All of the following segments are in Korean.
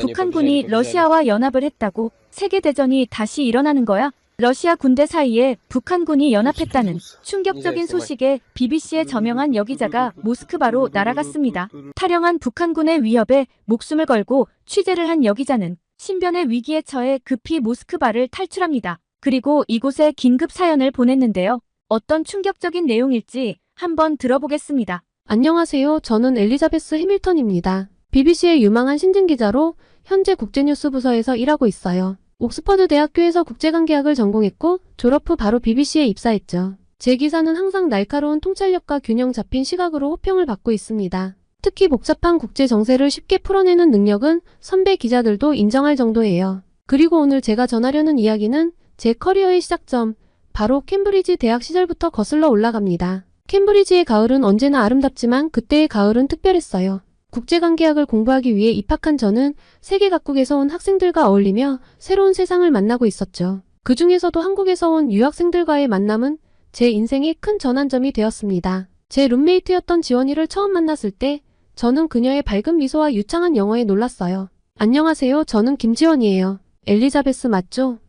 북한군이 러시아와 연합을 했다고 세계대전이 다시 일어나는 거야? 러시아 군대 사이에 북한군이 연합했다는 충격적인 소식에 BBC의 저명한 여기자가 모스크바로 날아갔습니다. 탈영한 북한군의 위협에 목숨을 걸고 취재를 한 여기자는 신변의 위기에 처해 급히 모스크바를 탈출합니다. 그리고 이곳에 긴급 사연을 보냈는데요. 어떤 충격적인 내용일지 한번 들어보겠습니다. 안녕하세요. 저는 엘리자베스 해밀턴입니다. BBC의 유망한 신진기자로 현재 국제뉴스 부서에서 일하고 있어요. 옥스퍼드 대학교에서 국제관계학을 전공했고 졸업 후 바로 BBC에 입사했죠. 제 기사는 항상 날카로운 통찰력과 균형 잡힌 시각으로 호평을 받고 있습니다. 특히 복잡한 국제 정세를 쉽게 풀어내는 능력은 선배 기자들도 인정할 정도예요. 그리고 오늘 제가 전하려는 이야기는 제 커리어의 시작점, 바로 캠브리지 대학 시절부터 거슬러 올라갑니다. 캠브리지의 가을은 언제나 아름답지만 그때의 가을은 특별했어요. 국제관계학을 공부하기 위해 입학한 저는 세계 각국에서 온 학생들과 어울리며 새로운 세상을 만나고 있었죠. 그 중에서도 한국에서 온 유학생들과의 만남은 제 인생의 큰 전환점이 되었습니다. 제 룸메이트였던 지원이를 처음 만났을 때 저는 그녀의 밝은 미소와 유창한 영어에 놀랐어요. 안녕하세요. 저는 김지원이에요. 엘리자베스 맞죠?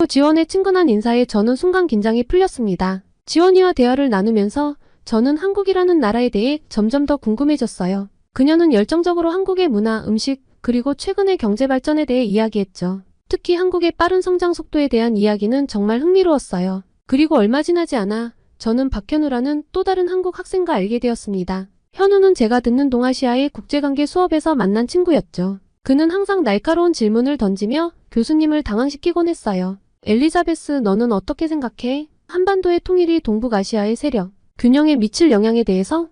지원의 친근한 인사에 저는 순간 긴장이 풀렸습니다. 지원이와 대화를 나누면서 저는 한국이라는 나라에 대해 점점 더 궁금해졌어요. 그녀는 열정적으로 한국의 문화, 음식, 그리고 최근의 경제 발전에 대해 이야기했죠. 특히 한국의 빠른 성장 속도에 대한 이야기는 정말 흥미로웠어요. 그리고 얼마 지나지 않아 저는 박현우라는 또 다른 한국 학생과 알게 되었습니다. 현우는 제가 듣는 동아시아의 국제관계 수업에서 만난 친구였죠. 그는 항상 날카로운 질문을 던지며 교수님을 당황시키곤 했어요. 엘리자베스, 너는 어떻게 생각해? 한반도의 통일이 동북아시아의 세력, 균형에 미칠 영향에 대해서?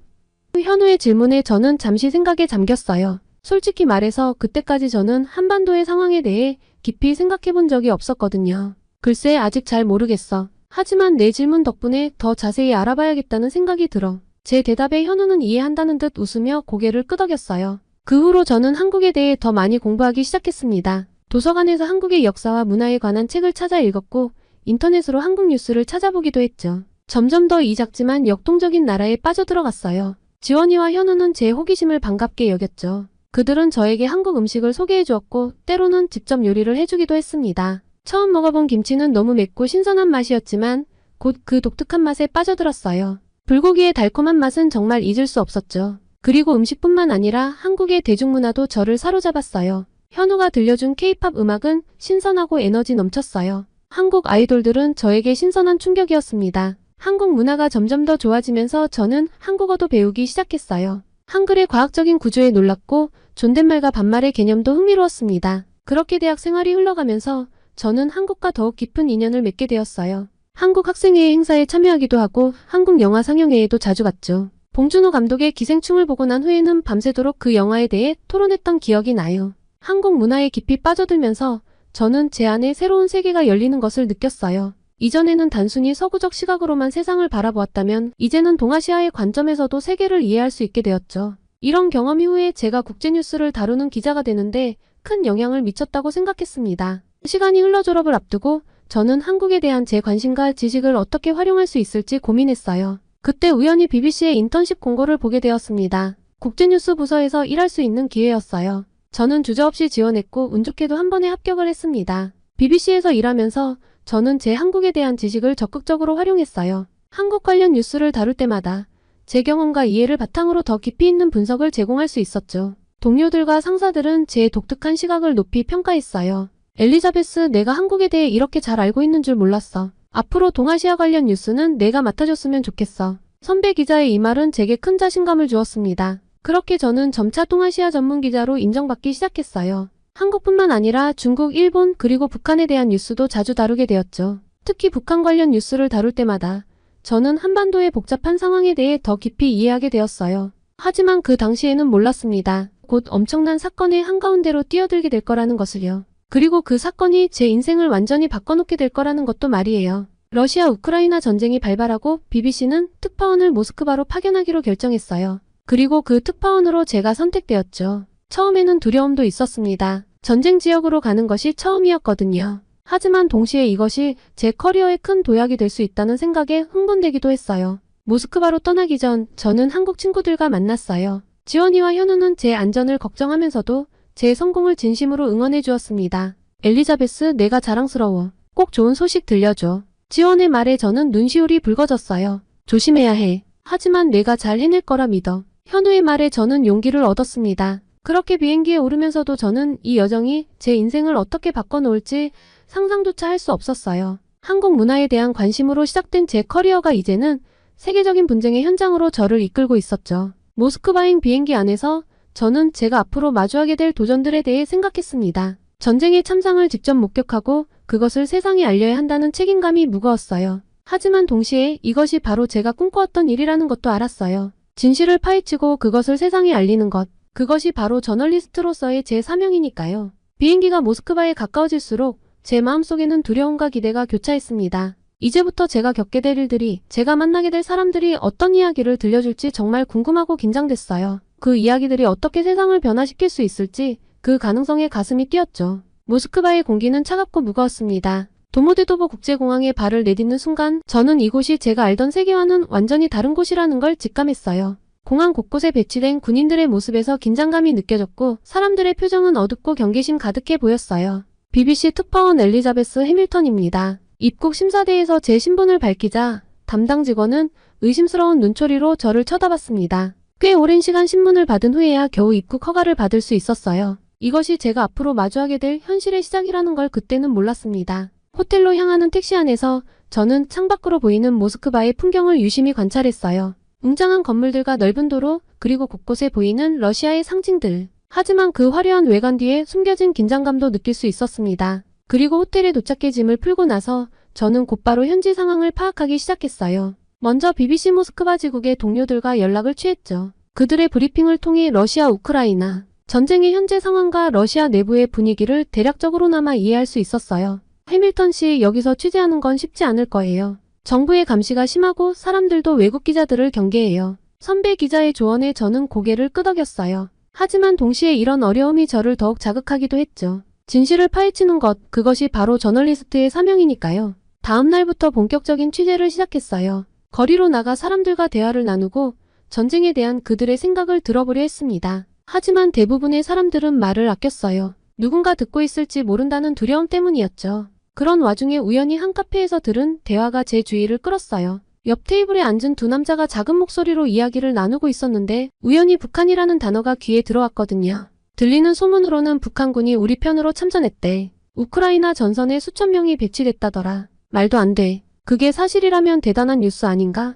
현우의 질문에 저는 잠시 생각에 잠겼어요. 솔직히 말해서 그때까지 저는 한반도의 상황에 대해 깊이 생각해본 적이 없었거든요. 글쎄 아직 잘 모르겠어. 하지만 내 질문 덕분에 더 자세히 알아봐야겠다는 생각이 들어. 제 대답에 현우는 이해한다는 듯 웃으며 고개를 끄덕였어요. 그 후로 저는 한국에 대해 더 많이 공부하기 시작했습니다. 도서관에서 한국의 역사와 문화에 관한 책을 찾아 읽었고 인터넷으로 한국 뉴스를 찾아보기도 했죠. 점점 더 이 작지만 역동적인 나라에 빠져들어갔어요. 지원이와 현우는 제 호기심을 반갑게 여겼죠. 그들은 저에게 한국 음식을 소개해 주었고 때로는 직접 요리를 해주기도 했습니다. 처음 먹어본 김치는 너무 맵고 신선한 맛이었지만 곧 그 독특한 맛에 빠져들었어요. 불고기의 달콤한 맛은 정말 잊을 수 없었죠. 그리고 음식뿐만 아니라 한국의 대중문화도 저를 사로잡았어요. 현우가 들려준 K-팝 음악은 신선하고 에너지 넘쳤어요. 한국 아이돌들은 저에게 신선한 충격이었습니다. 한국 문화가 점점 더 좋아지면서 저는 한국어도 배우기 시작했어요. 한글의 과학적인 구조에 놀랐고 존댓말과 반말의 개념도 흥미로웠습니다. 그렇게 대학 생활이 흘러가면서 저는 한국과 더욱 깊은 인연을 맺게 되었어요. 한국 학생회의 행사에 참여하기도 하고 한국 영화 상영회에도 자주 갔죠. 봉준호 감독의 기생충을 보고 난 후에는 밤새도록 그 영화에 대해 토론했던 기억이 나요. 한국 문화에 깊이 빠져들면서 저는 제 안에 새로운 세계가 열리는 것을 느꼈어요. 이전에는 단순히 서구적 시각으로만 세상을 바라보았다면 이제는 동아시아의 관점에서도 세계를 이해할 수 있게 되었죠. 이런 경험 이후에 제가 국제뉴스를 다루는 기자가 되는데 큰 영향을 미쳤다고 생각했습니다. 시간이 흘러 졸업을 앞두고 저는 한국에 대한 제 관심과 지식을 어떻게 활용할 수 있을지 고민했어요. 그때 우연히 BBC의 인턴십 공고를 보게 되었습니다. 국제뉴스 부서에서 일할 수 있는 기회였어요. 저는 주저없이 지원했고 운 좋게도 한 번에 합격을 했습니다. BBC에서 일하면서 저는 제 한국에 대한 지식을 적극적으로 활용했어요. 한국 관련 뉴스를 다룰 때마다 제 경험과 이해를 바탕으로 더 깊이 있는 분석을 제공할 수 있었죠. 동료들과 상사들은 제 독특한 시각을 높이 평가했어요. 엘리자베스, 내가 한국에 대해 이렇게 잘 알고 있는 줄 몰랐어. 앞으로 동아시아 관련 뉴스는 내가 맡아줬으면 좋겠어. 선배 기자의 이 말은 제게 큰 자신감을 주었습니다. 그렇게 저는 점차 동아시아 전문 기자로 인정받기 시작했어요. 한국뿐만 아니라 중국, 일본, 그리고 북한에 대한 뉴스도 자주 다루게 되었죠. 특히 북한 관련 뉴스를 다룰 때마다 저는 한반도의 복잡한 상황에 대해 더 깊이 이해하게 되었어요. 하지만 그 당시에는 몰랐습니다. 곧 엄청난 사건의 한가운데로 뛰어들게 될 거라는 것을요. 그리고 그 사건이 제 인생을 완전히 바꿔놓게 될 거라는 것도 말이에요. 러시아 우크라이나 전쟁이 발발하고 BBC는 특파원을 모스크바로 파견하기로 결정했어요. 그리고 그 특파원으로 제가 선택되었죠. 처음에는 두려움도 있었습니다. 전쟁 지역으로 가는 것이 처음이었거든요. 하지만 동시에 이것이 제 커리어에 큰 도약이 될 수 있다는 생각에 흥분되기도 했어요. 모스크바로 떠나기 전 저는 한국 친구들과 만났어요. 지원이와 현우는 제 안전을 걱정하면서도 제 성공을 진심으로 응원해 주었습니다. 엘리자베스, 내가 자랑스러워. 꼭 좋은 소식 들려줘. 지원의 말에 저는 눈시울이 붉어졌어요. 조심해야 해. 하지만 내가 잘 해낼 거라 믿어. 현우의 말에 저는 용기를 얻었습니다. 그렇게 비행기에 오르면서도 저는 이 여정이 제 인생을 어떻게 바꿔놓을지 상상조차 할 수 없었어요. 한국 문화에 대한 관심으로 시작된 제 커리어가 이제는 세계적인 분쟁의 현장으로 저를 이끌고 있었죠. 모스크바행 비행기 안에서 저는 제가 앞으로 마주하게 될 도전들에 대해 생각했습니다. 전쟁의 참상을 직접 목격하고 그것을 세상에 알려야 한다는 책임감이 무거웠어요. 하지만 동시에 이것이 바로 제가 꿈꿔왔던 일이라는 것도 알았어요. 진실을 파헤치고 그것을 세상에 알리는 것. 그것이 바로 저널리스트로서의 제 사명이니까요. 비행기가 모스크바에 가까워질수록 제 마음속에는 두려움과 기대가 교차했습니다. 이제부터 제가 겪게 될 일들이, 제가 만나게 될 사람들이 어떤 이야기를 들려줄지 정말 궁금하고 긴장됐어요. 그 이야기들이 어떻게 세상을 변화시킬 수 있을지 그 가능성에 가슴이 뛰었죠. 모스크바의 공기는 차갑고 무거웠습니다. 도모데도보 국제공항에 발을 내딛는 순간 저는 이곳이 제가 알던 세계와는 완전히 다른 곳이라는 걸 직감했어요. 공항 곳곳에 배치된 군인들의 모습에서 긴장감이 느껴졌고 사람들의 표정은 어둡고 경계심 가득해 보였어요. BBC 특파원 엘리자베스 해밀턴입니다. 입국 심사대에서 제 신분을 밝히자 담당 직원은 의심스러운 눈초리로 저를 쳐다봤습니다. 꽤 오랜 시간 신문을 받은 후에야 겨우 입국 허가를 받을 수 있었어요. 이것이 제가 앞으로 마주하게 될 현실의 시작이라는 걸 그때는 몰랐습니다. 호텔로 향하는 택시 안에서 저는 창밖으로 보이는 모스크바의 풍경을 유심히 관찰했어요. 웅장한 건물들과 넓은 도로, 그리고 곳곳에 보이는 러시아의 상징들. 하지만 그 화려한 외관 뒤에 숨겨진 긴장감도 느낄 수 있었습니다. 그리고 호텔에 도착해 짐을 풀고 나서 저는 곧바로 현지 상황을 파악하기 시작했어요. 먼저 BBC 모스크바 지국의 동료들과 연락을 취했죠. 그들의 브리핑을 통해 러시아, 우크라이나 전쟁의 현재 상황과 러시아 내부의 분위기를 대략적으로나마 이해할 수 있었어요. 해밀턴 씨, 여기서 취재하는 건 쉽지 않을 거예요. 정부의 감시가 심하고 사람들도 외국 기자들을 경계해요. 선배 기자의 조언에 저는 고개를 끄덕였어요. 하지만 동시에 이런 어려움이 저를 더욱 자극하기도 했죠. 진실을 파헤치는 것, 그것이 바로 저널리스트의 사명이니까요. 다음 날부터 본격적인 취재를 시작했어요. 거리로 나가 사람들과 대화를 나누고 전쟁에 대한 그들의 생각을 들어보려 했습니다. 하지만 대부분의 사람들은 말을 아꼈어요. 누군가 듣고 있을지 모른다는 두려움 때문이었죠. 그런 와중에 우연히 한 카페에서 들은 대화가 제 주의를 끌었어요. 옆 테이블에 앉은 두 남자가 작은 목소리로 이야기를 나누고 있었는데 우연히 북한이라는 단어가 귀에 들어왔거든요. 들리는 소문으로는 북한군이 우리 편으로 참전했대. 우크라이나 전선에 수천 명이 배치됐다더라. 말도 안 돼. 그게 사실이라면 대단한 뉴스 아닌가?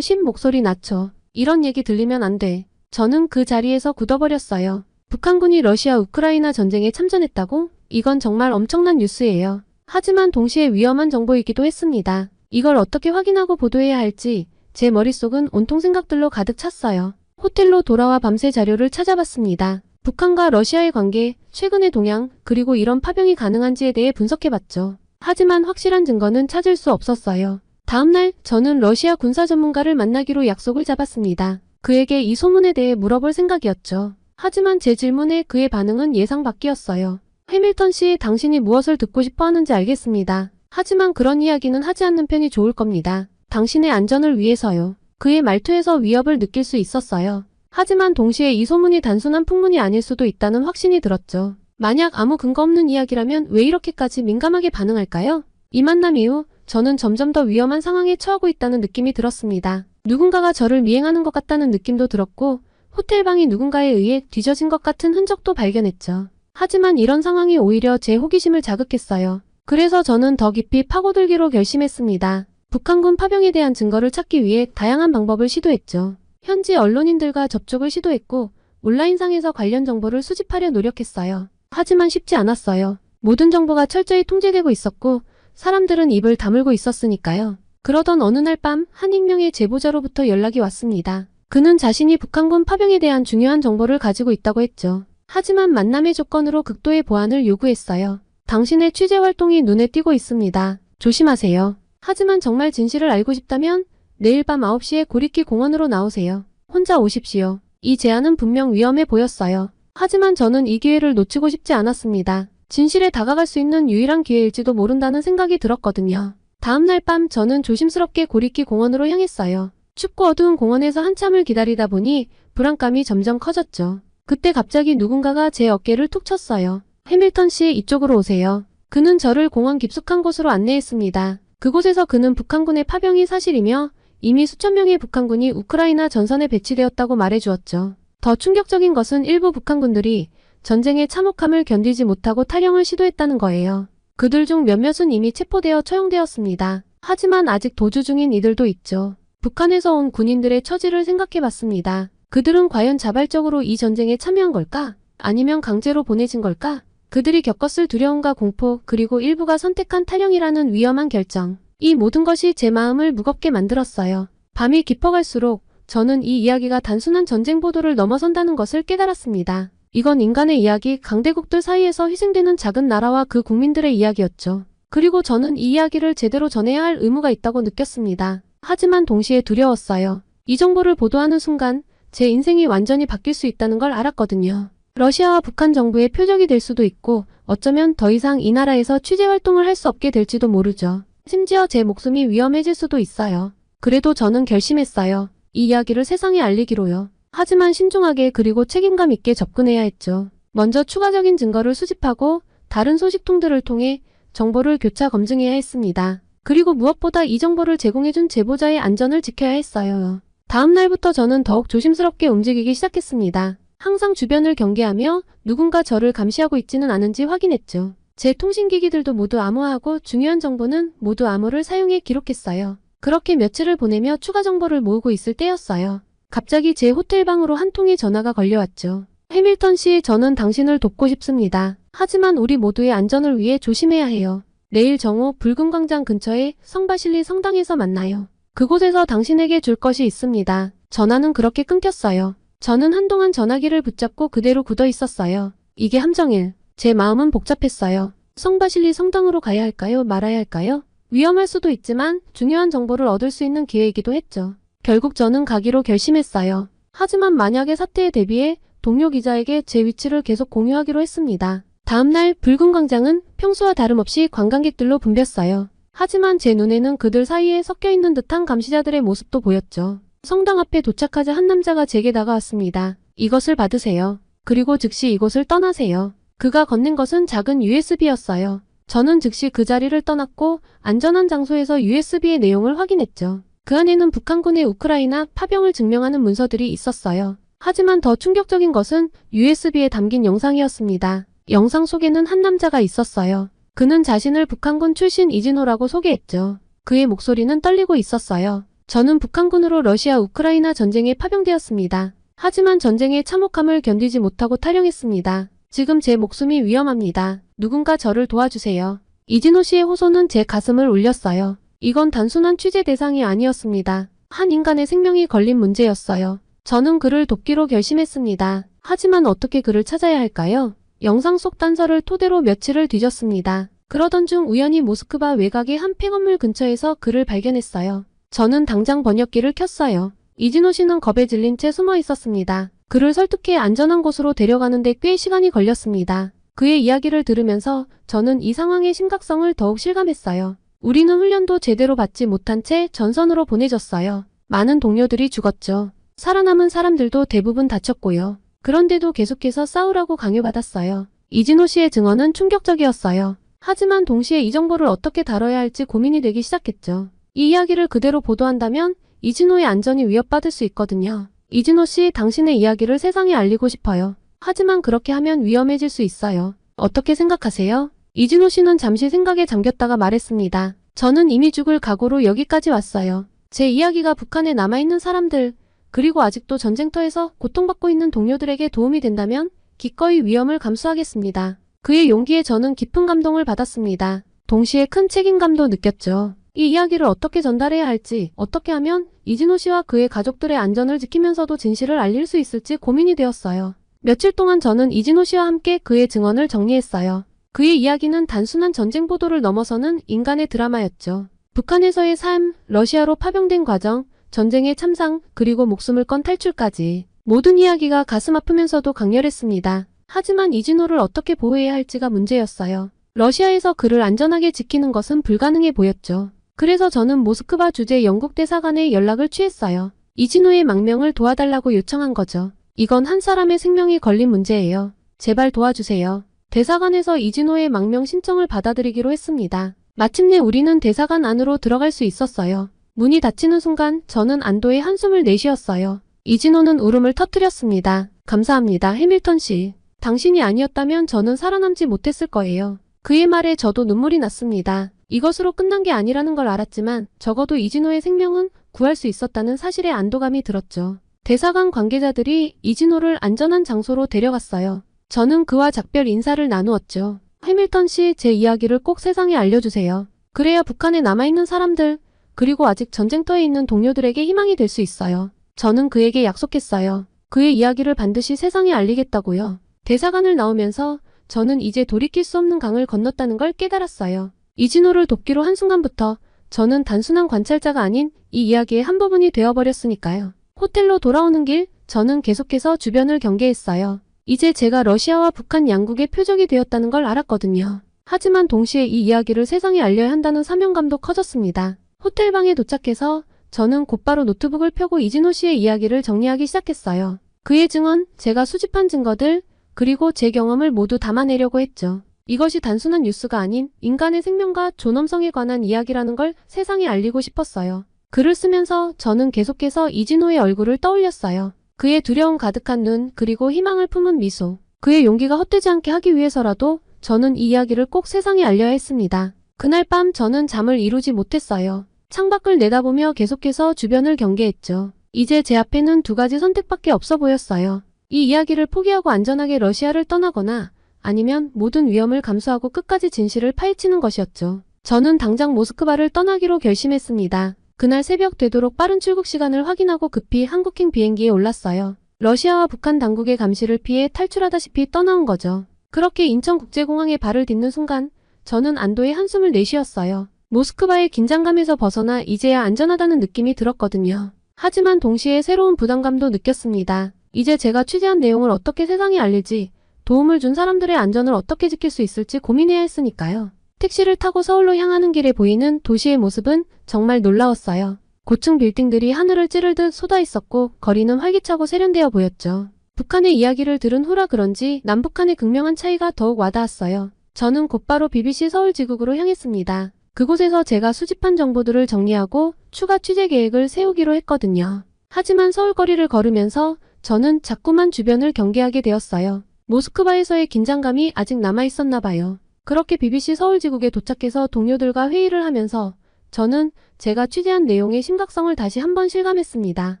신 목소리 낮춰. 이런 얘기 들리면 안 돼. 저는 그 자리에서 굳어버렸어요. 북한군이 러시아 우크라이나 전쟁에 참전했다고? 이건 정말 엄청난 뉴스예요. 하지만 동시에 위험한 정보이기도 했습니다. 이걸 어떻게 확인하고 보도해야 할지 제 머릿속은 온통 생각들로 가득 찼어요. 호텔로 돌아와 밤새 자료를 찾아봤습니다. 북한과 러시아의 관계, 최근의 동향, 그리고 이런 파병이 가능한지에 대해 분석해봤죠. 하지만 확실한 증거는 찾을 수 없었어요. 다음날 저는 러시아 군사 전문가를 만나기로 약속을 잡았습니다. 그에게 이 소문에 대해 물어볼 생각이었죠. 하지만 제 질문에 그의 반응은 예상 밖이었어요. 해밀턴 씨, 당신이 무엇을 듣고 싶어 하는지 알겠습니다. 하지만 그런 이야기는 하지 않는 편이 좋을 겁니다. 당신의 안전을 위해서요. 그의 말투에서 위협을 느낄 수 있었어요. 하지만 동시에 이 소문이 단순한 풍문이 아닐 수도 있다는 확신이 들었죠. 만약 아무 근거 없는 이야기라면 왜 이렇게까지 민감하게 반응할까요? 이 만남 이후 저는 점점 더 위험한 상황에 처하고 있다는 느낌이 들었습니다. 누군가가 저를 미행하는 것 같다는 느낌도 들었고 호텔방이 누군가에 의해 뒤져진 것 같은 흔적도 발견했죠. 하지만 이런 상황이 오히려 제 호기심을 자극했어요. 그래서 저는 더 깊이 파고들기로 결심했습니다. 북한군 파병에 대한 증거를 찾기 위해 다양한 방법을 시도했죠. 현지 언론인들과 접촉을 시도했고 온라인상에서 관련 정보를 수집하려 노력했어요. 하지만 쉽지 않았어요. 모든 정보가 철저히 통제되고 있었고 사람들은 입을 다물고 있었으니까요. 그러던 어느 날 밤 한 익명의 제보자로부터 연락이 왔습니다. 그는 자신이 북한군 파병에 대한 중요한 정보를 가지고 있다고 했죠. 하지만 만남의 조건으로 극도의 보안을 요구했어요. 당신의 취재 활동이 눈에 띄고 있습니다. 조심하세요. 하지만 정말 진실을 알고 싶다면 내일 밤 9시에 고리키 공원으로 나오세요. 혼자 오십시오. 이 제안은 분명 위험해 보였어요. 하지만 저는 이 기회를 놓치고 싶지 않았습니다. 진실에 다가갈 수 있는 유일한 기회일지도 모른다는 생각이 들었거든요. 다음날 밤 저는 조심스럽게 고리키 공원으로 향했어요. 춥고 어두운 공원에서 한참을 기다리다 보니 불안감이 점점 커졌죠. 그때 갑자기 누군가가 제 어깨를 툭 쳤어요. 해밀턴 씨, 이쪽으로 오세요. 그는 저를 공원 깊숙한 곳으로 안내했습니다. 그곳에서 그는 북한군의 파병이 사실이며 이미 수천 명의 북한군이 우크라이나 전선에 배치되었다고 말해주었죠. 더 충격적인 것은 일부 북한군들이 전쟁의 참혹함을 견디지 못하고 탈영을 시도했다는 거예요. 그들 중 몇몇은 이미 체포되어 처형되었습니다. 하지만 아직 도주 중인 이들도 있죠. 북한에서 온 군인들의 처지를 생각해봤습니다. 그들은 과연 자발적으로 이 전쟁에 참여한 걸까? 아니면 강제로 보내진 걸까? 그들이 겪었을 두려움과 공포, 그리고 일부가 선택한 탈영이라는 위험한 결정. 이 모든 것이 제 마음을 무겁게 만들었어요. 밤이 깊어갈수록 저는 이 이야기가 단순한 전쟁 보도를 넘어선다는 것을 깨달았습니다. 이건 인간의 이야기, 강대국들 사이에서 희생되는 작은 나라와 그 국민들의 이야기였죠. 그리고 저는 이 이야기를 제대로 전해야 할 의무가 있다고 느꼈습니다. 하지만 동시에 두려웠어요. 이 정보를 보도하는 순간 제 인생이 완전히 바뀔 수 있다는 걸 알았거든요. 러시아와 북한 정부의 표적이 될 수도 있고 어쩌면 더 이상 이 나라에서 취재 활동을 할 수 없게 될지도 모르죠. 심지어 제 목숨이 위험해질 수도 있어요. 그래도 저는 결심했어요. 이 이야기를 세상에 알리기로요. 하지만 신중하게 그리고 책임감 있게 접근해야 했죠. 먼저 추가적인 증거를 수집하고 다른 소식통들을 통해 정보를 교차 검증해야 했습니다. 그리고 무엇보다 이 정보를 제공해준 제보자의 안전을 지켜야 했어요. 다음 날부터 저는 더욱 조심스럽게 움직이기 시작했습니다. 항상 주변을 경계하며 누군가 저를 감시하고 있지는 않은지 확인했죠. 제 통신기기들도 모두 암호화하고 중요한 정보는 모두 암호를 사용해 기록했어요. 그렇게 며칠을 보내며 추가 정보를 모으고 있을 때였어요. 갑자기 제 호텔 방으로 한 통의 전화가 걸려왔죠. 해밀턴 씨, 저는 당신을 돕고 싶습니다. 하지만 우리 모두의 안전을 위해 조심해야 해요. 내일 정오 붉은 광장 근처의 성바실리 성당에서 만나요. 그곳에서 당신에게 줄 것이 있습니다. 전화는 그렇게 끊겼어요. 저는 한동안 전화기를 붙잡고 그대로 굳어 있었어요. 이게 함정일. 제 마음은 복잡했어요. 성바실리 성당으로 가야 할까요? 말아야 할까요? 위험할 수도 있지만 중요한 정보를 얻을 수 있는 기회이기도 했죠. 결국 저는 가기로 결심했어요. 하지만 만약의 사태에 대비해 동료 기자에게 제 위치를 계속 공유하기로 했습니다. 다음 날 붉은 광장은 평소와 다름없이 관광객들로 붐볐어요. 하지만 제 눈에는 그들 사이에 섞여있는 듯한 감시자들의 모습도 보였죠. 성당 앞에 도착하자 한 남자가 제게 다가왔습니다. 이것을 받으세요. 그리고 즉시 이곳을 떠나세요. 그가 건넨 것은 작은 USB였어요. 저는 즉시 그 자리를 떠났고 안전한 장소에서 USB의 내용을 확인했죠. 그 안에는 북한군의 우크라이나 파병을 증명하는 문서들이 있었어요. 하지만 더 충격적인 것은 USB에 담긴 영상이었습니다. 영상 속에는 한 남자가 있었어요. 그는 자신을 북한군 출신 이진호라고 소개했죠. 그의 목소리는 떨리고 있었어요. 저는 북한군으로 러시아 우크라이나 전쟁에 파병되었습니다. 하지만 전쟁의 참혹함을 견디지 못하고 탈영했습니다. 지금 제 목숨이 위험합니다. 누군가 저를 도와주세요. 이진호 씨의 호소는 제 가슴을 울렸어요. 이건 단순한 취재 대상이 아니었습니다. 한 인간의 생명이 걸린 문제였어요. 저는 그를 돕기로 결심했습니다. 하지만 어떻게 그를 찾아야 할까요? 영상 속 단서를 토대로 며칠을 뒤졌습니다. 그러던 중 우연히 모스크바 외곽의 한 폐건물 근처에서 그를 발견했어요. 저는 당장 번역기를 켰어요. 이진호 씨는 겁에 질린 채 숨어 있었습니다. 그를 설득해 안전한 곳으로 데려가는데 꽤 시간이 걸렸습니다. 그의 이야기를 들으면서 저는 이 상황의 심각성을 더욱 실감했어요. 우리는 훈련도 제대로 받지 못한 채 전선으로 보내졌어요. 많은 동료들이 죽었죠. 살아남은 사람들도 대부분 다쳤고요. 그런데도 계속해서 싸우라고 강요받았어요. 이진호 씨의 증언은 충격적이었어요. 하지만 동시에 이 정보를 어떻게 다뤄야 할지 고민이 되기 시작했죠. 이 이야기를 그대로 보도한다면 이진호의 안전이 위협받을 수 있거든요. 이진호 씨, 당신의 이야기를 세상에 알리고 싶어요. 하지만 그렇게 하면 위험해질 수 있어요. 어떻게 생각하세요? 이진호 씨는 잠시 생각에 잠겼다가 말했습니다. 저는 이미 죽을 각오로 여기까지 왔어요. 제 이야기가 북한에 남아있는 사람들, 그리고 아직도 전쟁터에서 고통받고 있는 동료들에게 도움이 된다면 기꺼이 위험을 감수하겠습니다. 그의 용기에 저는 깊은 감동을 받았습니다. 동시에 큰 책임감도 느꼈죠. 이 이야기를 어떻게 전달해야 할지, 어떻게 하면 이진호 씨와 그의 가족들의 안전을 지키면서도 진실을 알릴 수 있을지 고민이 되었어요. 며칠 동안 저는 이진호 씨와 함께 그의 증언을 정리했어요. 그의 이야기는 단순한 전쟁 보도를 넘어서는 인간의 드라마였죠. 북한에서의 삶, 러시아로 파병된 과정, 전쟁의 참상, 그리고 목숨을 건 탈출까지 모든 이야기가 가슴 아프면서도 강렬했습니다. 하지만 이진호를 어떻게 보호해야 할지가 문제였어요. 러시아에서 그를 안전하게 지키는 것은 불가능해 보였죠. 그래서 저는 모스크바 주재 영국 대사관에 연락을 취했어요. 이진호의 망명을 도와달라고 요청한 거죠. 이건 한 사람의 생명이 걸린 문제예요. 제발 도와주세요. 대사관에서 이진호의 망명 신청을 받아들이기로 했습니다. 마침내 우리는 대사관 안으로 들어갈 수 있었어요. 문이 닫히는 순간 저는 안도의 한숨을 내쉬었어요. 이진호는 울음을 터뜨렸습니다. 감사합니다, 해밀턴 씨. 당신이 아니었다면 저는 살아남지 못했을 거예요. 그의 말에 저도 눈물이 났습니다. 이것으로 끝난 게 아니라는 걸 알았지만 적어도 이진호의 생명은 구할 수 있었다는 사실에 안도감이 들었죠. 대사관 관계자들이 이진호를 안전한 장소로 데려갔어요. 저는 그와 작별 인사를 나누었죠. 해밀턴 씨, 제 이야기를 꼭 세상에 알려주세요. 그래야 북한에 남아있는 사람들, 그리고 아직 전쟁터에 있는 동료들에게 희망이 될 수 있어요. 저는 그에게 약속했어요. 그의 이야기를 반드시 세상에 알리겠다고요. 대사관을 나오면서 저는 이제 돌이킬 수 없는 강을 건넜다는 걸 깨달았어요. 이진호를 돕기로 한순간부터 저는 단순한 관찰자가 아닌 이 이야기의 한 부분이 되어버렸으니까요. 호텔로 돌아오는 길, 저는 계속해서 주변을 경계했어요. 이제 제가 러시아와 북한 양국의 표적이 되었다는 걸 알았거든요. 하지만 동시에 이 이야기를 세상에 알려야 한다는 사명감도 커졌습니다. 호텔방에 도착해서 저는 곧바로 노트북을 펴고 이진호 씨의 이야기를 정리하기 시작했어요. 그의 증언, 제가 수집한 증거들, 그리고 제 경험을 모두 담아내려고 했죠. 이것이 단순한 뉴스가 아닌 인간의 생명과 존엄성에 관한 이야기라는 걸 세상에 알리고 싶었어요. 글을 쓰면서 저는 계속해서 이진호의 얼굴을 떠올렸어요. 그의 두려움 가득한 눈, 그리고 희망을 품은 미소. 그의 용기가 헛되지 않게 하기 위해서라도 저는 이 이야기를 꼭 세상에 알려야 했습니다. 그날 밤 저는 잠을 이루지 못했어요. 창밖을 내다보며 계속해서 주변을 경계했죠. 이제 제 앞에는 두 가지 선택밖에 없어 보였어요. 이 이야기를 포기하고 안전하게 러시아를 떠나거나 아니면 모든 위험을 감수하고 끝까지 진실을 파헤치는 것이었죠. 저는 당장 모스크바를 떠나기로 결심했습니다. 그날 새벽 되도록 빠른 출국 시간을 확인하고 급히 한국행 비행기에 올랐어요. 러시아와 북한 당국의 감시를 피해 탈출하다시피 떠나온 거죠. 그렇게 인천국제공항에 발을 딛는 순간 저는 안도의 한숨을 내쉬었어요. 모스크바의 긴장감에서 벗어나 이제야 안전하다는 느낌이 들었거든요. 하지만 동시에 새로운 부담감도 느꼈습니다. 이제 제가 취재한 내용을 어떻게 세상에 알릴지, 도움을 준 사람들의 안전을 어떻게 지킬 수 있을지 고민해야 했으니까요. 택시를 타고 서울로 향하는 길에 보이는 도시의 모습은 정말 놀라웠어요. 고층 빌딩들이 하늘을 찌르듯 쏟아 있었고 거리는 활기차고 세련되어 보였죠. 북한의 이야기를 들은 후라 그런지 남북한의 극명한 차이가 더욱 와닿았어요. 저는 곧바로 BBC 서울 지국으로 향했습니다. 그곳에서 제가 수집한 정보들을 정리하고 추가 취재 계획을 세우기로 했거든요. 하지만 서울 거리를 걸으면서 저는 자꾸만 주변을 경계하게 되었어요. 모스크바에서의 긴장감이 아직 남아있었나 봐요. 그렇게 BBC 서울지국에 도착해서 동료들과 회의를 하면서 저는 제가 취재한 내용의 심각성을 다시 한번 실감했습니다.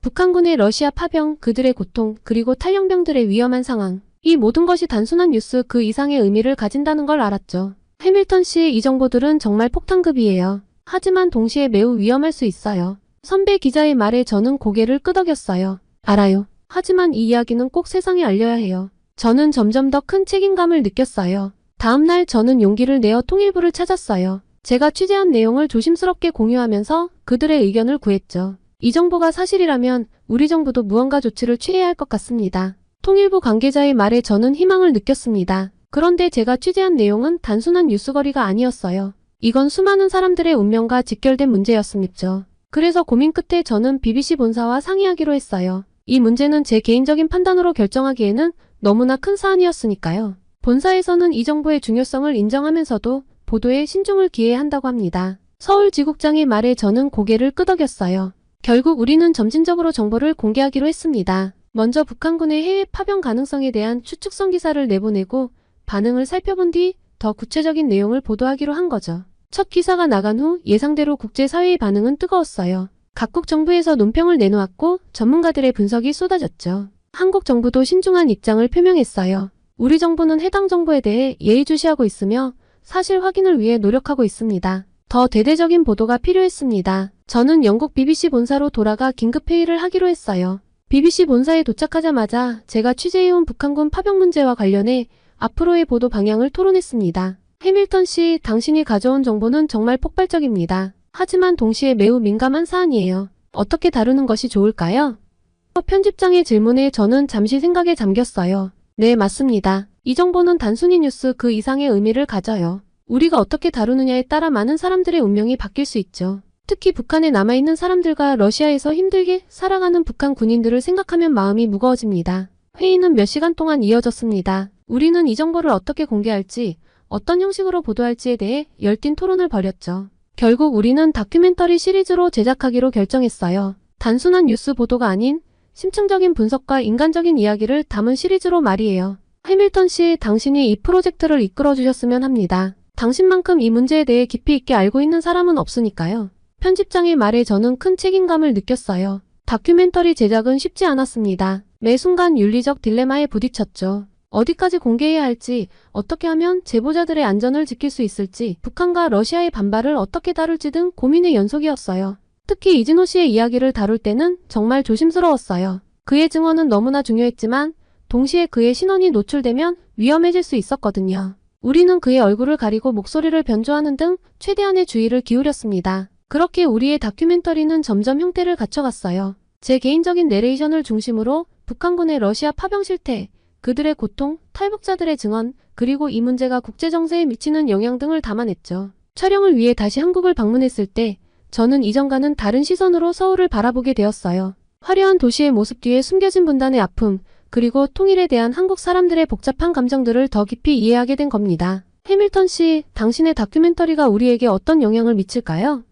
북한군의 러시아 파병, 그들의 고통, 그리고 탈영병들의 위험한 상황. 이 모든 것이 단순한 뉴스 그 이상의 의미를 가진다는 걸 알았죠. 해밀턴 씨, 이 정보들은 정말 폭탄급이에요. 하지만 동시에 매우 위험할 수 있어요. 선배 기자의 말에 저는 고개를 끄덕였어요. 알아요. 하지만 이 이야기는 꼭 세상에 알려야 해요. 저는 점점 더 큰 책임감을 느꼈어요. 다음날 저는 용기를 내어 통일부를 찾았어요. 제가 취재한 내용을 조심스럽게 공유하면서 그들의 의견을 구했죠. 이 정보가 사실이라면 우리 정부도 무언가 조치를 취해야 할 것 같습니다. 통일부 관계자의 말에 저는 희망을 느꼈습니다. 그런데 제가 취재한 내용은 단순한 뉴스거리가 아니었어요. 이건 수많은 사람들의 운명과 직결된 문제였습니다. 그래서 고민 끝에 저는 BBC 본사와 상의하기로 했어요. 이 문제는 제 개인적인 판단으로 결정하기에는 너무나 큰 사안이었으니까요. 본사에서는 이 정보의 중요성을 인정하면서도 보도에 신중을 기해야 한다고 합니다. 서울 지국장의 말에 저는 고개를 끄덕였어요. 결국 우리는 점진적으로 정보를 공개하기로 했습니다. 먼저 북한군의 해외 파병 가능성에 대한 추측성 기사를 내보내고 반응을 살펴본 뒤 더 구체적인 내용을 보도하기로 한 거죠. 첫 기사가 나간 후 예상대로 국제사회의 반응은 뜨거웠어요. 각국 정부에서 논평을 내놓았고 전문가들의 분석이 쏟아졌죠. 한국 정부도 신중한 입장을 표명했어요. 우리 정부는 해당 정보에 대해 예의주시하고 있으며 사실 확인을 위해 노력하고 있습니다. 더 대대적인 보도가 필요했습니다. 저는 영국 BBC 본사로 돌아가 긴급회의를 하기로 했어요. BBC 본사에 도착하자마자 제가 취재해온 북한군 파병 문제와 관련해 앞으로의 보도 방향을 토론했습니다. 해밀턴 씨, 당신이 가져온 정보는 정말 폭발적입니다. 하지만 동시에 매우 민감한 사안이에요. 어떻게 다루는 것이 좋을까요? 편집장의 질문에 저는 잠시 생각에 잠겼어요. 네, 맞습니다. 이 정보는 단순히 뉴스 그 이상의 의미를 가져요. 우리가 어떻게 다루느냐에 따라 많은 사람들의 운명이 바뀔 수 있죠. 특히 북한에 남아있는 사람들과 러시아에서 힘들게 살아가는 북한 군인들을 생각하면 마음이 무거워집니다. 회의는 몇 시간 동안 이어졌습니다. 우리는 이 정보를 어떻게 공개할지, 어떤 형식으로 보도할지에 대해 열띤 토론을 벌였죠. 결국 우리는 다큐멘터리 시리즈로 제작하기로 결정했어요. 단순한 뉴스 보도가 아닌 심층적인 분석과 인간적인 이야기를 담은 시리즈로 말이에요. 해밀턴 씨, 당신이 이 프로젝트를 이끌어 주셨으면 합니다. 당신만큼 이 문제에 대해 깊이 있게 알고 있는 사람은 없으니까요. 편집장의 말에 저는 큰 책임감을 느꼈어요. 다큐멘터리 제작은 쉽지 않았습니다. 매 순간 윤리적 딜레마에 부딪혔죠. 어디까지 공개해야 할지, 어떻게 하면 제보자들의 안전을 지킬 수 있을지, 북한과 러시아의 반발을 어떻게 다룰지 등 고민의 연속이었어요. 특히 이진호 씨의 이야기를 다룰 때는 정말 조심스러웠어요. 그의 증언은 너무나 중요했지만 동시에 그의 신원이 노출되면 위험해질 수 있었거든요. 우리는 그의 얼굴을 가리고 목소리를 변조하는 등 최대한의 주의를 기울였습니다. 그렇게 우리의 다큐멘터리는 점점 형태를 갖춰갔어요. 제 개인적인 내레이션을 중심으로 북한군의 러시아 파병 실태, 그들의 고통, 탈북자들의 증언, 그리고 이 문제가 국제정세에 미치는 영향 등을 담아냈죠. 촬영을 위해 다시 한국을 방문했을 때 저는 이전과는 다른 시선으로 서울을 바라보게 되었어요. 화려한 도시의 모습 뒤에 숨겨진 분단의 아픔, 그리고 통일에 대한 한국 사람들의 복잡한 감정들을 더 깊이 이해하게 된 겁니다. 해밀턴 씨, 당신의 다큐멘터리가 우리에게 어떤 영향을 미칠까요?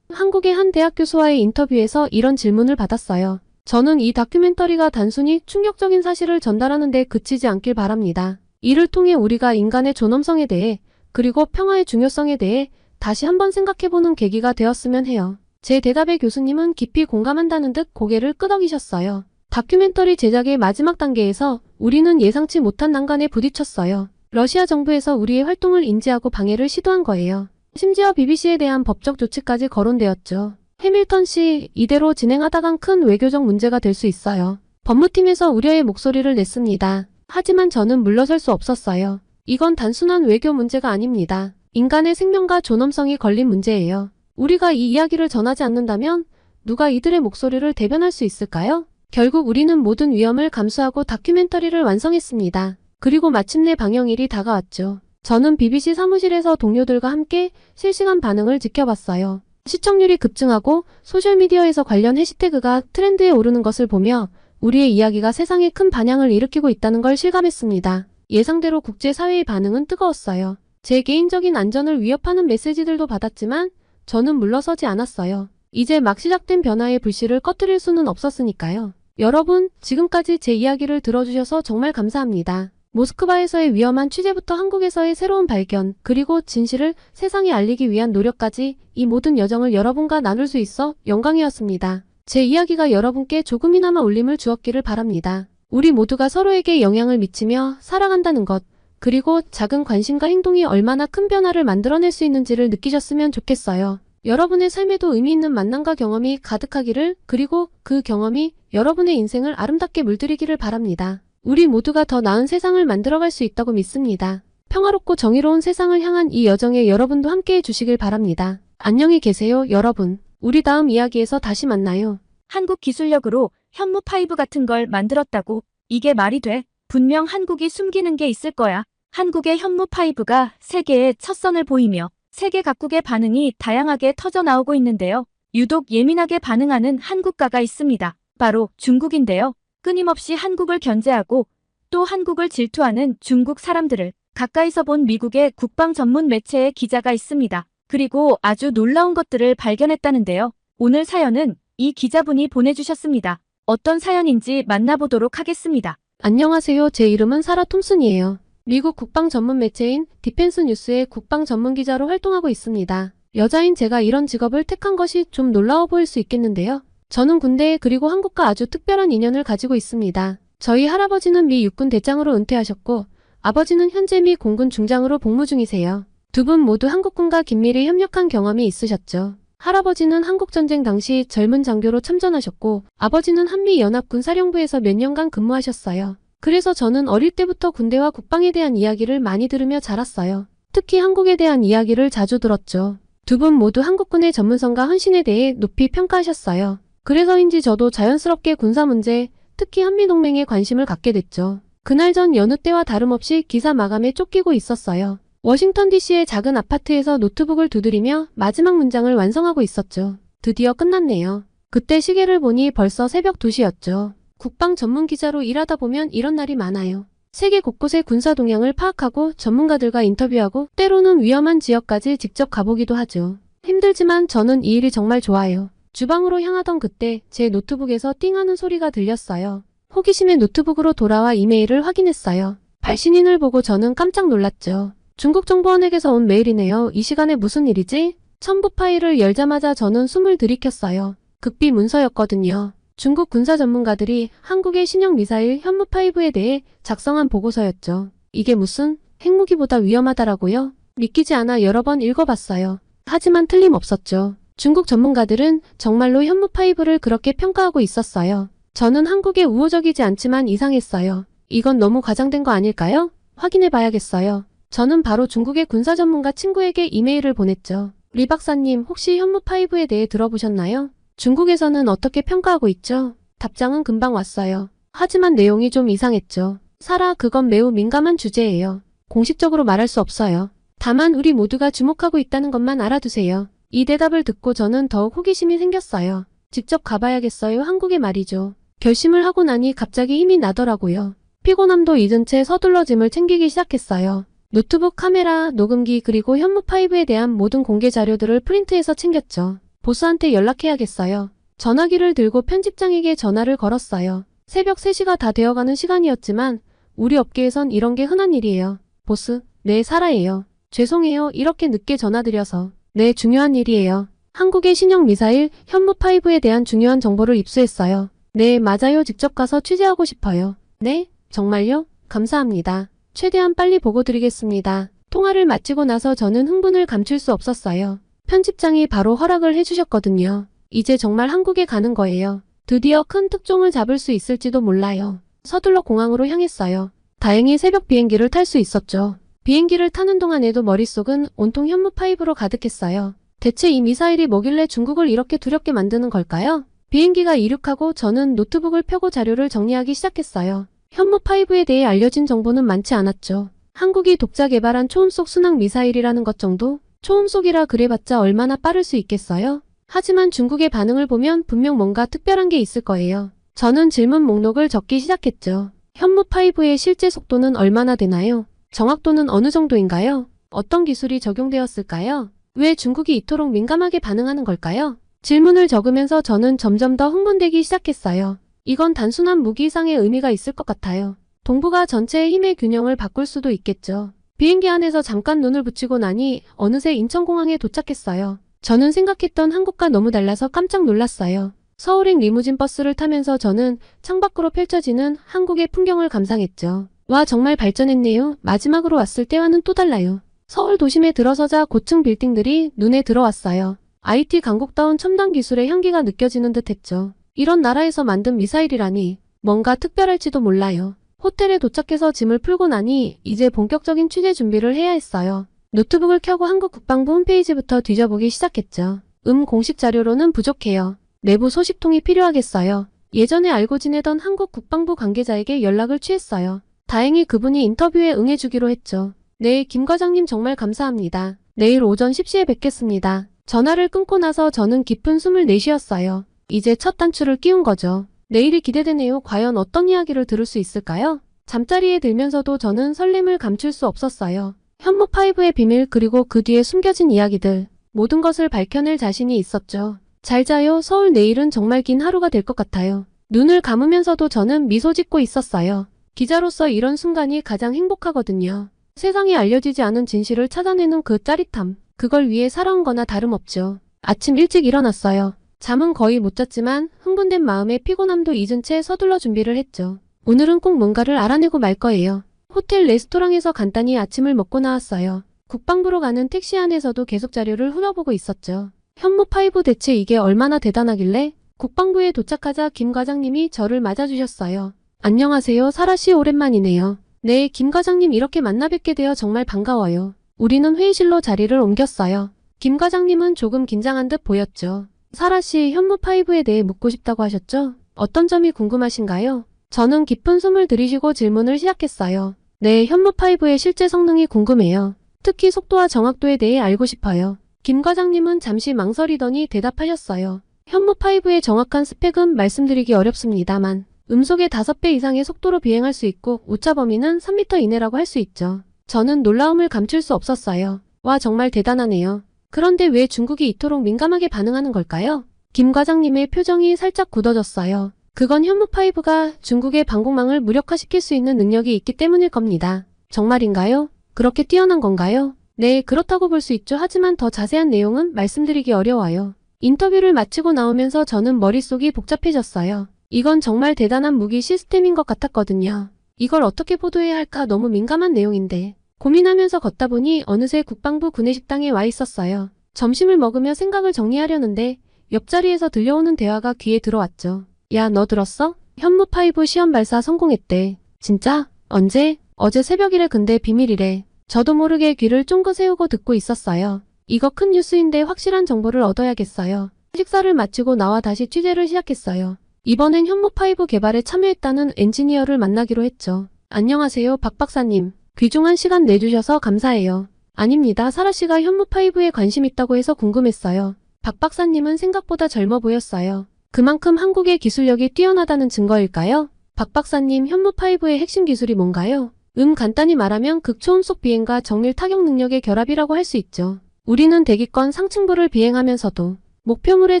한국의 한 대학 교수와의 인터뷰에서 이런 질문을 받았어요. 저는 이 다큐멘터리가 단순히 충격적인 사실을 전달하는 데 그치지 않길 바랍니다. 이를 통해 우리가 인간의 존엄성에 대해, 그리고 평화의 중요성에 대해 다시 한번 생각해보는 계기가 되었으면 해요. 제 대답에 교수님은 깊이 공감한다는 듯 고개를 끄덕이셨어요. 다큐멘터리 제작의 마지막 단계에서 우리는 예상치 못한 난관에 부딪혔어요. 러시아 정부에서 우리의 활동을 인지하고 방해를 시도한 거예요. 심지어 BBC에 대한 법적 조치까지 거론되었죠. 해밀턴 씨, 이대로 진행하다간 큰 외교적 문제가 될 수 있어요. 법무팀에서 우려의 목소리를 냈습니다. 하지만 저는 물러설 수 없었어요. 이건 단순한 외교 문제가 아닙니다. 인간의 생명과 존엄성이 걸린 문제예요. 우리가 이 이야기를 전하지 않는다면 누가 이들의 목소리를 대변할 수 있을까요? 결국 우리는 모든 위험을 감수하고 다큐멘터리를 완성했습니다. 그리고 마침내 방영일이 다가왔죠. 저는 BBC 사무실에서 동료들과 함께 실시간 반응을 지켜봤어요. 시청률이 급증하고 소셜미디어에서 관련 해시태그가 트렌드에 오르는 것을 보며 우리의 이야기가 세상에 큰 반향을 일으키고 있다는 걸 실감했습니다. 예상대로 국제사회의 반응은 뜨거웠어요. 제 개인적인 안전을 위협하는 메시지들도 받았지만 저는 물러서지 않았어요. 이제 막 시작된 변화의 불씨를 꺼뜨릴 수는 없었으니까요. 여러분, 지금까지 제 이야기를 들어주셔서 정말 감사합니다. 모스크바에서의 위험한 취재부터 한국에서의 새로운 발견, 그리고 진실을 세상에 알리기 위한 노력까지 이 모든 여정을 여러분과 나눌 수 있어 영광이었습니다. 제 이야기가 여러분께 조금이나마 울림을 주었기를 바랍니다. 우리 모두가 서로에게 영향을 미치며 살아간다는 것, 그리고 작은 관심과 행동이 얼마나 큰 변화를 만들어낼 수 있는지를 느끼셨으면 좋겠어요. 여러분의 삶에도 의미 있는 만남과 경험이 가득하기를, 그리고 그 경험이 여러분의 인생을 아름답게 물들이기를 바랍니다. 우리 모두가 더 나은 세상을 만들어갈 수 있다고 믿습니다. 평화롭고 정의로운 세상을 향한 이 여정에 여러분도 함께해 주시길 바랍니다. 안녕히 계세요, 여러분. 우리 다음 이야기에서 다시 만나요. 한국 기술력으로 현무5 같은 걸 만들었다고? 이게 말이 돼? 분명 한국이 숨기는 게 있을 거야. 한국의 현무5가 세계에 첫 선을 보이며 세계 각국의 반응이 다양하게 터져 나오고 있는데요. 유독 예민하게 반응하는 한국가가 있습니다. 바로 중국인데요. 끊임없이 한국을 견제하고 또 한국을 질투하는 중국 사람들을 가까이서 본 미국의 국방 전문 매체의 기자가 있습니다. 그리고 아주 놀라운 것들을 발견했다는데요. 오늘 사연은 이 기자분이 보내주셨습니다. 어떤 사연인지 만나보도록 하겠습니다. 안녕하세요. 제 이름은 사라 톰슨이에요. 미국 국방 전문 매체인 디펜스 뉴스의 국방 전문 기자로 활동하고 있습니다. 여자인 제가 이런 직업을 택한 것이 좀 놀라워 보일 수 있겠는데요. 저는 군대 그리고 한국과 아주 특별한 인연을 가지고 있습니다. 저희 할아버지는 미 육군 대장으로 은퇴하셨고 아버지는 현재 미 공군 중장으로 복무 중이세요. 두 분 모두 한국군과 긴밀히 협력한 경험이 있으셨죠. 할아버지는 한국전쟁 당시 젊은 장교로 참전하셨고 아버지는 한미연합군 사령부에서 몇 년간 근무하셨어요. 그래서 저는 어릴 때부터 군대와 국방에 대한 이야기를 많이 들으며 자랐어요. 특히 한국에 대한 이야기를 자주 들었죠. 두 분 모두 한국군의 전문성과 헌신에 대해 높이 평가하셨어요. 그래서인지 저도 자연스럽게 군사 문제, 특히 한미동맹에 관심을 갖게 됐죠. 그날 전 여느 때와 다름없이 기사 마감에 쫓기고 있었어요. 워싱턴 DC의 작은 아파트에서 노트북을 두드리며 마지막 문장을 완성하고 있었죠. 드디어 끝났네요. 그때 시계를 보니 벌써 새벽 2시였죠. 국방 전문 기자로 일하다 보면 이런 날이 많아요. 세계 곳곳의 군사 동향을 파악하고 전문가들과 인터뷰하고 때로는 위험한 지역까지 직접 가보기도 하죠. 힘들지만 저는 이 일이 정말 좋아요. 주방으로 향하던 그때 제 노트북에서 띵하는 소리가 들렸어요. 호기심에 노트북으로 돌아와 이메일을 확인했어요. 발신인을 보고 저는 깜짝 놀랐죠. 중국 정보원에게서 온 메일이네요. 이 시간에 무슨 일이지? 첨부 파일을 열자마자 저는 숨을 들이켰어요. 극비 문서였거든요. 중국 군사 전문가들이 한국의 신형 미사일 현무5에 대해 작성한 보고서였죠. 이게 무슨 핵무기보다 위험하다라고요? 믿기지 않아 여러 번 읽어봤어요. 하지만 틀림없었죠. 중국 전문가들은 정말로 현무5를 그렇게 평가하고 있었어요. 저는 한국에 우호적이지 않지만 이상했어요. 이건 너무 과장된 거 아닐까요? 확인해봐야겠어요. 저는 바로 중국의 군사 전문가 친구에게 이메일을 보냈죠. 리 박사님, 혹시 현무5에 대해 들어보셨나요? 중국에서는 어떻게 평가하고 있죠? 답장은 금방 왔어요. 하지만 내용이 좀 이상했죠. 사라, 그건 매우 민감한 주제예요. 공식적으로 말할 수 없어요. 다만 우리 모두가 주목하고 있다는 것만 알아두세요. 이 대답을 듣고 저는 더욱 호기심이 생겼어요. 직접 가봐야겠어요. 한국에 말이죠. 결심을 하고 나니 갑자기 힘이 나더라고요. 피곤함도 잊은 채 서둘러 짐을 챙기기 시작했어요. 노트북, 카메라, 녹음기 그리고 현무5에 대한 모든 공개 자료들을 프린트해서 챙겼죠. 보스한테 연락해야겠어요. 전화기를 들고 편집장에게 전화를 걸었어요. 새벽 3시가 다 되어가는 시간이었지만 우리 업계에선 이런 게 흔한 일이에요. 보스, 네, 사라예요. 죄송해요. 이렇게 늦게 전화드려서. 네, 중요한 일이에요. 한국의 신형 미사일 현무5에 대한 중요한 정보를 입수했어요. 네, 맞아요. 직접 가서 취재하고 싶어요. 네? 정말요? 감사합니다. 최대한 빨리 보고 드리겠습니다. 통화를 마치고 나서 저는 흥분을 감출 수 없었어요. 편집장이 바로 허락을 해주셨거든요. 이제 정말 한국에 가는 거예요. 드디어 큰 특종을 잡을 수 있을지도 몰라요. 서둘러 공항으로 향했어요. 다행히 새벽 비행기를 탈 수 있었죠. 비행기를 타는 동안에도 머릿속은 온통 현무5로 가득했어요. 대체 이 미사일이 뭐길래 중국을 이렇게 두렵게 만드는 걸까요? 비행기가 이륙하고 저는 노트북을 펴고 자료를 정리하기 시작했어요. 현무5에 대해 알려진 정보는 많지 않았죠. 한국이 독자 개발한 초음속 순항 미사일이라는 것 정도? 초음속이라 그래봤자 얼마나 빠를 수 있겠어요? 하지만 중국의 반응을 보면 분명 뭔가 특별한 게 있을 거예요. 저는 질문 목록을 적기 시작했죠. 현무5의 실제 속도는 얼마나 되나요? 정확도는 어느 정도인가요? 어떤 기술이 적용되었을까요? 왜 중국이 이토록 민감하게 반응하는 걸까요? 질문을 적으면서 저는 점점 더 흥분되기 시작했어요. 이건 단순한 무기 이상의 의미가 있을 것 같아요. 동북아 전체의 힘의 균형을 바꿀 수도 있겠죠. 비행기 안에서 잠깐 눈을 붙이고 나니 어느새 인천공항에 도착했어요. 저는 생각했던 한국과 너무 달라서 깜짝 놀랐어요. 서울행 리무진 버스를 타면서 저는 창밖으로 펼쳐지는 한국의 풍경을 감상했죠. 와, 정말 발전했네요. 마지막으로 왔을 때와는 또 달라요. 서울 도심에 들어서자 고층 빌딩들이 눈에 들어왔어요. IT 강국다운 첨단 기술의 향기가 느껴지는 듯 했죠. 이런 나라에서 만든 미사일이라니 뭔가 특별할지도 몰라요. 호텔에 도착해서 짐을 풀고 나니 이제 본격적인 취재 준비를 해야 했어요. 노트북을 켜고 한국 국방부 홈페이지부터 뒤져보기 시작했죠. 공식 자료로는 부족해요. 내부 소식통이 필요하겠어요. 예전에 알고 지내던 한국 국방부 관계자에게 연락을 취했어요. 다행히 그분이 인터뷰에 응해주기로 했죠. 네, 김 과장님 정말 감사합니다. 내일 오전 10시에 뵙겠습니다. 전화를 끊고 나서 저는 깊은 숨을 내쉬었어요. 이제 첫 단추를 끼운 거죠. 내일이 기대되네요. 과연 어떤 이야기를 들을 수 있을까요? 잠자리에 들면서도 저는 설렘을 감출 수 없었어요. 현무5의 비밀 그리고 그 뒤에 숨겨진 이야기들. 모든 것을 밝혀낼 자신이 있었죠. 잘 자요. 서울 내일은 정말 긴 하루가 될 것 같아요. 눈을 감으면서도 저는 미소 짓고 있었어요. 기자로서 이런 순간이 가장 행복하거든요. 세상에 알려지지 않은 진실을 찾아내는 그 짜릿함. 그걸 위해 살아온 거나 다름없죠. 아침 일찍 일어났어요. 잠은 거의 못 잤지만 흥분된 마음에 피곤함도 잊은 채 서둘러 준비를 했죠. 오늘은 꼭 뭔가를 알아내고 말 거예요. 호텔 레스토랑에서 간단히 아침을 먹고 나왔어요. 국방부로 가는 택시 안에서도 계속 자료를 훑어보고 있었죠. 현무5 대체 이게 얼마나 대단하길래? 국방부에 도착하자 김 과장님이 저를 맞아주셨어요. 안녕하세요. 사라씨 오랜만이네요. 네, 김 과장님 이렇게 만나 뵙게 되어 정말 반가워요. 우리는 회의실로 자리를 옮겼어요. 김 과장님은 조금 긴장한 듯 보였죠. 사라씨, 현무5에 대해 묻고 싶다고 하셨죠? 어떤 점이 궁금하신가요? 저는 깊은 숨을 들이쉬고 질문을 시작했어요. 네, 현무5의 실제 성능이 궁금해요. 특히 속도와 정확도에 대해 알고 싶어요. 김 과장님은 잠시 망설이더니 대답하셨어요. 현무5의 정확한 스펙은 말씀드리기 어렵습니다만 음속의 5배 이상의 속도로 비행할 수 있고 오차 범위는 3m 이내라고 할 수 있죠. 저는 놀라움을 감출 수 없었어요. 와, 정말 대단하네요. 그런데 왜 중국이 이토록 민감하게 반응하는 걸까요? 김 과장님의 표정이 살짝 굳어졌어요. 그건 현무5가 중국의 방공망을 무력화시킬 수 있는 능력이 있기 때문일 겁니다. 정말인가요? 그렇게 뛰어난 건가요? 네, 그렇다고 볼 수 있죠. 하지만 더 자세한 내용은 말씀드리기 어려워요. 인터뷰를 마치고 나오면서 저는 머릿속이 복잡해졌어요. 이건 정말 대단한 무기 시스템인 것 같았거든요. 이걸 어떻게 보도해야 할까 너무 민감한 내용인데. 고민하면서 걷다 보니 어느새 국방부 구내식당에 와 있었어요. 점심을 먹으며 생각을 정리하려는데 옆자리에서 들려오는 대화가 귀에 들어왔죠. 야, 너 들었어? 현무5 시험 발사 성공했대. 진짜? 언제? 어제 새벽이래. 근데 비밀이래. 저도 모르게 귀를 쫑긋 세우고 듣고 있었어요. 이거 큰 뉴스인데 확실한 정보를 얻어야겠어요. 식사를 마치고 나와 다시 취재를 시작했어요. 이번엔 현무5 개발에 참여했다는 엔지니어를 만나기로 했죠. 안녕하세요, 박 박사님. 귀중한 시간 내주셔서 감사해요. 아닙니다. 사라 씨가 현무5에 관심 있다고 해서 궁금했어요. 박 박사님은 생각보다 젊어 보였어요. 그만큼 한국의 기술력이 뛰어나다는 증거일까요? 박 박사님, 현무5의 핵심 기술이 뭔가요? 간단히 말하면 극초음속 비행과 정밀 타격 능력의 결합이라고 할 수 있죠. 우리는 대기권 상층부를 비행하면서도 목표물에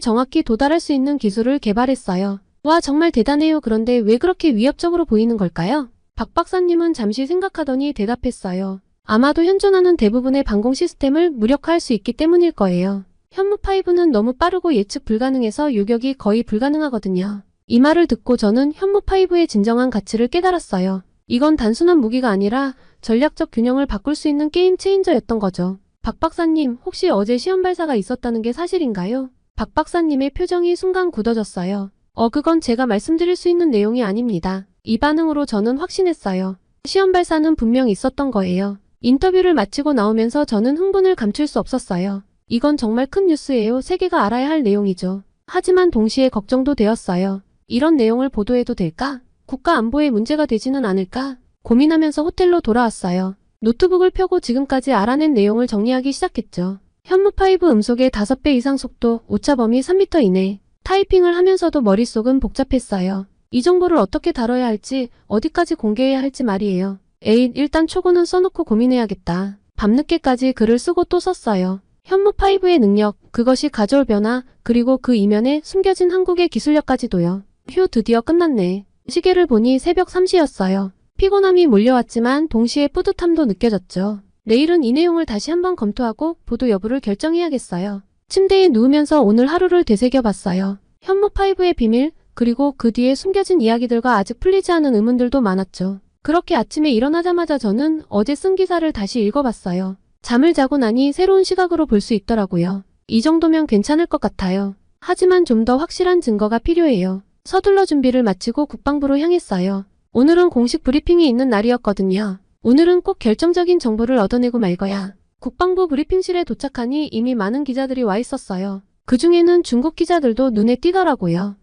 정확히 도달할 수 있는 기술을 개발했어요. 와, 정말 대단해요. 그런데 왜 그렇게 위협적으로 보이는 걸까요? 박 박사님은 잠시 생각하더니 대답했어요. 아마도 현존하는 대부분의 방공 시스템을 무력화할 수 있기 때문일 거예요. 현무5는 너무 빠르고 예측 불가능해서 요격이 거의 불가능하거든요. 이 말을 듣고 저는 현무5의 진정한 가치를 깨달았어요. 이건 단순한 무기가 아니라 전략적 균형을 바꿀 수 있는 게임 체인저였던 거죠. 박 박사님, 혹시 어제 시험 발사가 있었다는 게 사실인가요? 박 박사님의 표정이 순간 굳어졌어요. 그건 제가 말씀드릴 수 있는 내용이 아닙니다. 이 반응으로 저는 확신했어요. 시험 발사는 분명 있었던 거예요. 인터뷰를 마치고 나오면서 저는 흥분을 감출 수 없었어요. 이건 정말 큰 뉴스예요. 세계가 알아야 할 내용이죠. 하지만 동시에 걱정도 되었어요. 이런 내용을 보도해도 될까? 국가 안보에 문제가 되지는 않을까? 고민하면서 호텔로 돌아왔어요. 노트북을 펴고 지금까지 알아낸 내용을 정리하기 시작했죠. 현무5 음속의 5배 이상 속도, 오차 범위 3m 이내. 타이핑을 하면서도 머릿속은 복잡했어요. 이 정보를 어떻게 다뤄야 할지, 어디까지 공개해야 할지 말이에요. 에잇, 일단 초고는 써놓고 고민해야겠다. 밤늦게까지 글을 쓰고 또 썼어요. 현무5의 능력, 그것이 가져올 변화, 그리고 그 이면에 숨겨진 한국의 기술력까지도요. 휴, 드디어 끝났네. 시계를 보니 새벽 3시였어요. 피곤함이 몰려왔지만 동시에 뿌듯함도 느껴졌죠. 내일은 이 내용을 다시 한번 검토하고 보도 여부를 결정해야겠어요. 침대에 누우면서 오늘 하루를 되새겨봤어요. 현무5의 비밀, 그리고 그 뒤에 숨겨진 이야기들과 아직 풀리지 않은 의문들도 많았죠. 그렇게 아침에 일어나자마자 저는 어제 쓴 기사를 다시 읽어봤어요. 잠을 자고 나니 새로운 시각으로 볼 수 있더라고요. 이 정도면 괜찮을 것 같아요. 하지만 좀 더 확실한 증거가 필요해요. 서둘러 준비를 마치고 국방부로 향했어요. 오늘은 공식 브리핑이 있는 날이었거든요. 오늘은 꼭 결정적인 정보를 얻어내고 말 거야. 국방부 브리핑실에 도착하니 이미 많은 기자들이 와 있었어요. 그 중에는 중국 기자들도 눈에 띄더라고요.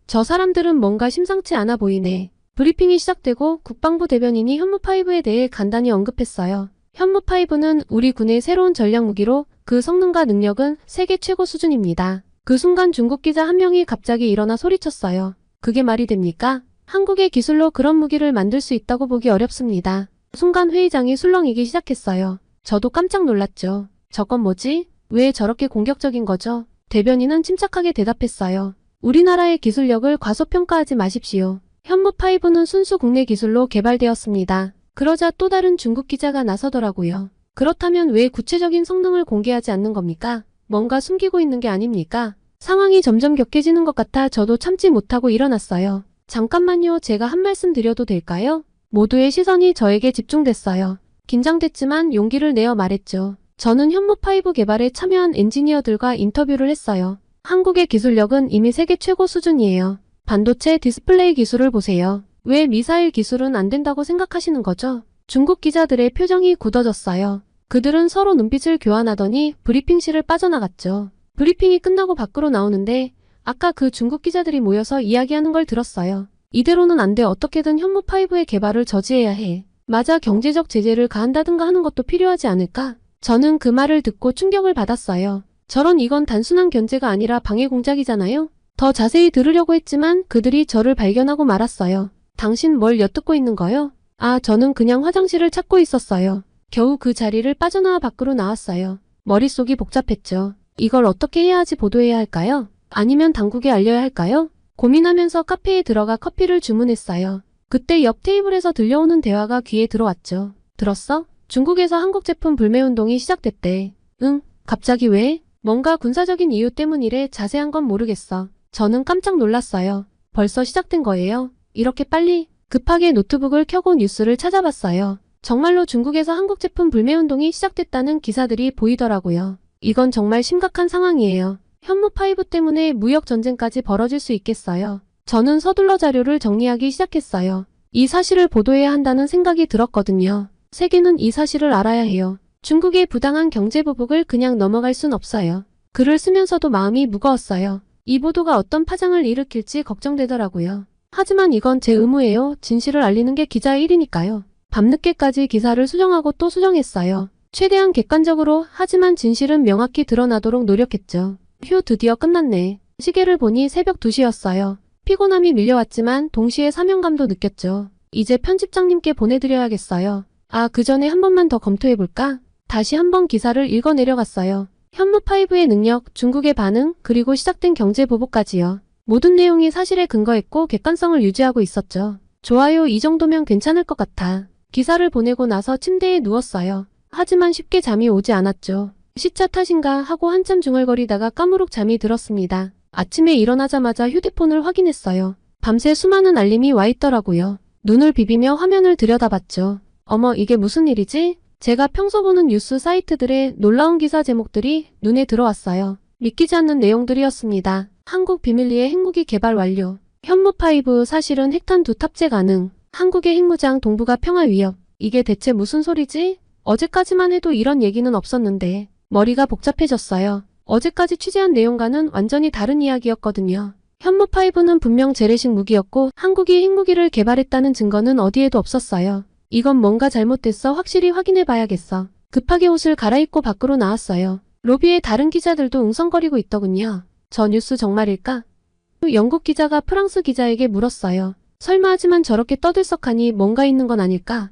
저 사람들은 뭔가 심상치 않아 보이네. 브리핑이 시작되고 국방부 대변인이 현무5에 대해 간단히 언급했어요. 현무5는 우리 군의 새로운 전략 무기로 그 성능과 능력은 세계 최고 수준입니다. 그 순간 중국 기자 한 명이 갑자기 일어나 소리쳤어요. 그게 말이 됩니까? 한국의 기술로 그런 무기를 만들 수 있다고 보기 어렵습니다. 순간 회의장이 술렁이기 시작했어요. 저도 깜짝 놀랐죠. 저건 뭐지? 왜 저렇게 공격적인 거죠? 대변인은 침착하게 대답했어요. 우리나라의 기술력을 과소평가하지 마십시오. 현무5는 순수 국내 기술로 개발되었습니다. 그러자 또 다른 중국 기자가 나서더라고요. 그렇다면 왜 구체적인 성능을 공개하지 않는 겁니까? 뭔가 숨기고 있는 게 아닙니까? 상황이 점점 격해지는 것 같아 저도 참지 못하고 일어났어요. 잠깐만요. 제가 한 말씀 드려도 될까요? 모두의 시선이 저에게 집중됐어요. 긴장됐지만 용기를 내어 말했죠. 저는 현무5 개발에 참여한 엔지니어들과 인터뷰를 했어요. 한국의 기술력은 이미 세계 최고 수준이에요. 반도체 디스플레이 기술을 보세요. 왜 미사일 기술은 안 된다고 생각하시는 거죠? 중국 기자들의 표정이 굳어졌어요. 그들은 서로 눈빛을 교환하더니 브리핑실을 빠져나갔죠. 브리핑이 끝나고 밖으로 나오는데 아까 그 중국 기자들이 모여서 이야기하는 걸 들었어요. 이대로는 안 돼. 어떻게든 현무5의 개발을 저지해야 해. 맞아, 경제적 제재를 가한다든가 하는 것도 필요하지 않을까? 저는 그 말을 듣고 충격을 받았어요. 이건 단순한 견제가 아니라 방해 공작이잖아요? 더 자세히 들으려고 했지만 그들이 저를 발견하고 말았어요. 당신 뭘 엿듣고 있는 거요? 아, 저는 그냥 화장실을 찾고 있었어요. 겨우 그 자리를 빠져나와 밖으로 나왔어요. 머릿속이 복잡했죠. 이걸 어떻게 해야 하지 보도해야 할까요? 아니면 당국에 알려야 할까요? 고민하면서 카페에 들어가 커피를 주문했어요. 그때 옆 테이블에서 들려오는 대화가 귀에 들어왔죠. 들었어? 중국에서 한국 제품 불매운동이 시작됐대. 응? 갑자기 왜? 뭔가 군사적인 이유 때문이래. 자세한 건 모르겠어. 저는 깜짝 놀랐어요. 벌써 시작된 거예요? 이렇게 빨리? 급하게 노트북을 켜고 뉴스를 찾아봤어요. 정말로 중국에서 한국 제품 불매운동이 시작됐다는 기사들이 보이더라고요. 이건 정말 심각한 상황이에요. 현무5 때문에 무역 전쟁까지 벌어질 수 있겠어요. 저는 서둘러 자료를 정리하기 시작했어요. 이 사실을 보도해야 한다는 생각이 들었거든요. 세계는 이 사실을 알아야 해요. 중국의 부당한 경제 보복을 그냥 넘어갈 순 없어요. 글을 쓰면서도 마음이 무거웠어요. 이 보도가 어떤 파장을 일으킬지 걱정되더라고요. 하지만 이건 제 의무예요. 진실을 알리는 게 기자의 일이니까요. 밤늦게까지 기사를 수정하고 또 수정했어요. 최대한 객관적으로, 하지만 진실은 명확히 드러나도록 노력했죠. 휴, 드디어 끝났네. 시계를 보니 새벽 2시였어요. 피곤함이 밀려왔지만 동시에 사명감도 느꼈죠. 이제 편집장님께 보내드려야겠어요. 아, 그 전에 한 번만 더 검토해볼까? 다시 한번 기사를 읽어내려갔어요. 현무5의 능력, 중국의 반응, 그리고 시작된 경제 보복까지요. 모든 내용이 사실에 근거했고 객관성을 유지하고 있었죠. 좋아요, 이 정도면 괜찮을 것 같아. 기사를 보내고 나서 침대에 누웠어요. 하지만 쉽게 잠이 오지 않았죠. 시차 탓인가 하고 한참 중얼거리다가 까무룩 잠이 들었습니다. 아침에 일어나자마자 휴대폰을 확인했어요. 밤새 수많은 알림이 와 있더라고요. 눈을 비비며 화면을 들여다봤죠. 어머, 이게 무슨 일이지? 제가 평소 보는 뉴스 사이트들의 놀라운 기사 제목들이 눈에 들어왔어요. 믿기지 않는 내용들이었습니다. 한국 비밀리에 핵무기 개발 완료. 현무5 사실은 핵탄 2 탑재 가능. 한국의 핵무장 동북아 평화 위협. 이게 대체 무슨 소리지? 어제까지만 해도 이런 얘기는 없었는데 머리가 복잡해졌어요. 어제까지 취재한 내용과는 완전히 다른 이야기였거든요. 현무5는 분명 재래식 무기였고 한국이 핵무기를 개발했다는 증거는 어디에도 없었어요. 이건 뭔가 잘못됐어. 확실히 확인해봐야겠어. 급하게 옷을 갈아입고 밖으로 나왔어요. 로비에 다른 기자들도 웅성거리고 있더군요. 저 뉴스 정말일까? 영국 기자가 프랑스 기자에게 물었어요. 설마 하지만 저렇게 떠들썩하니 뭔가 있는 건 아닐까?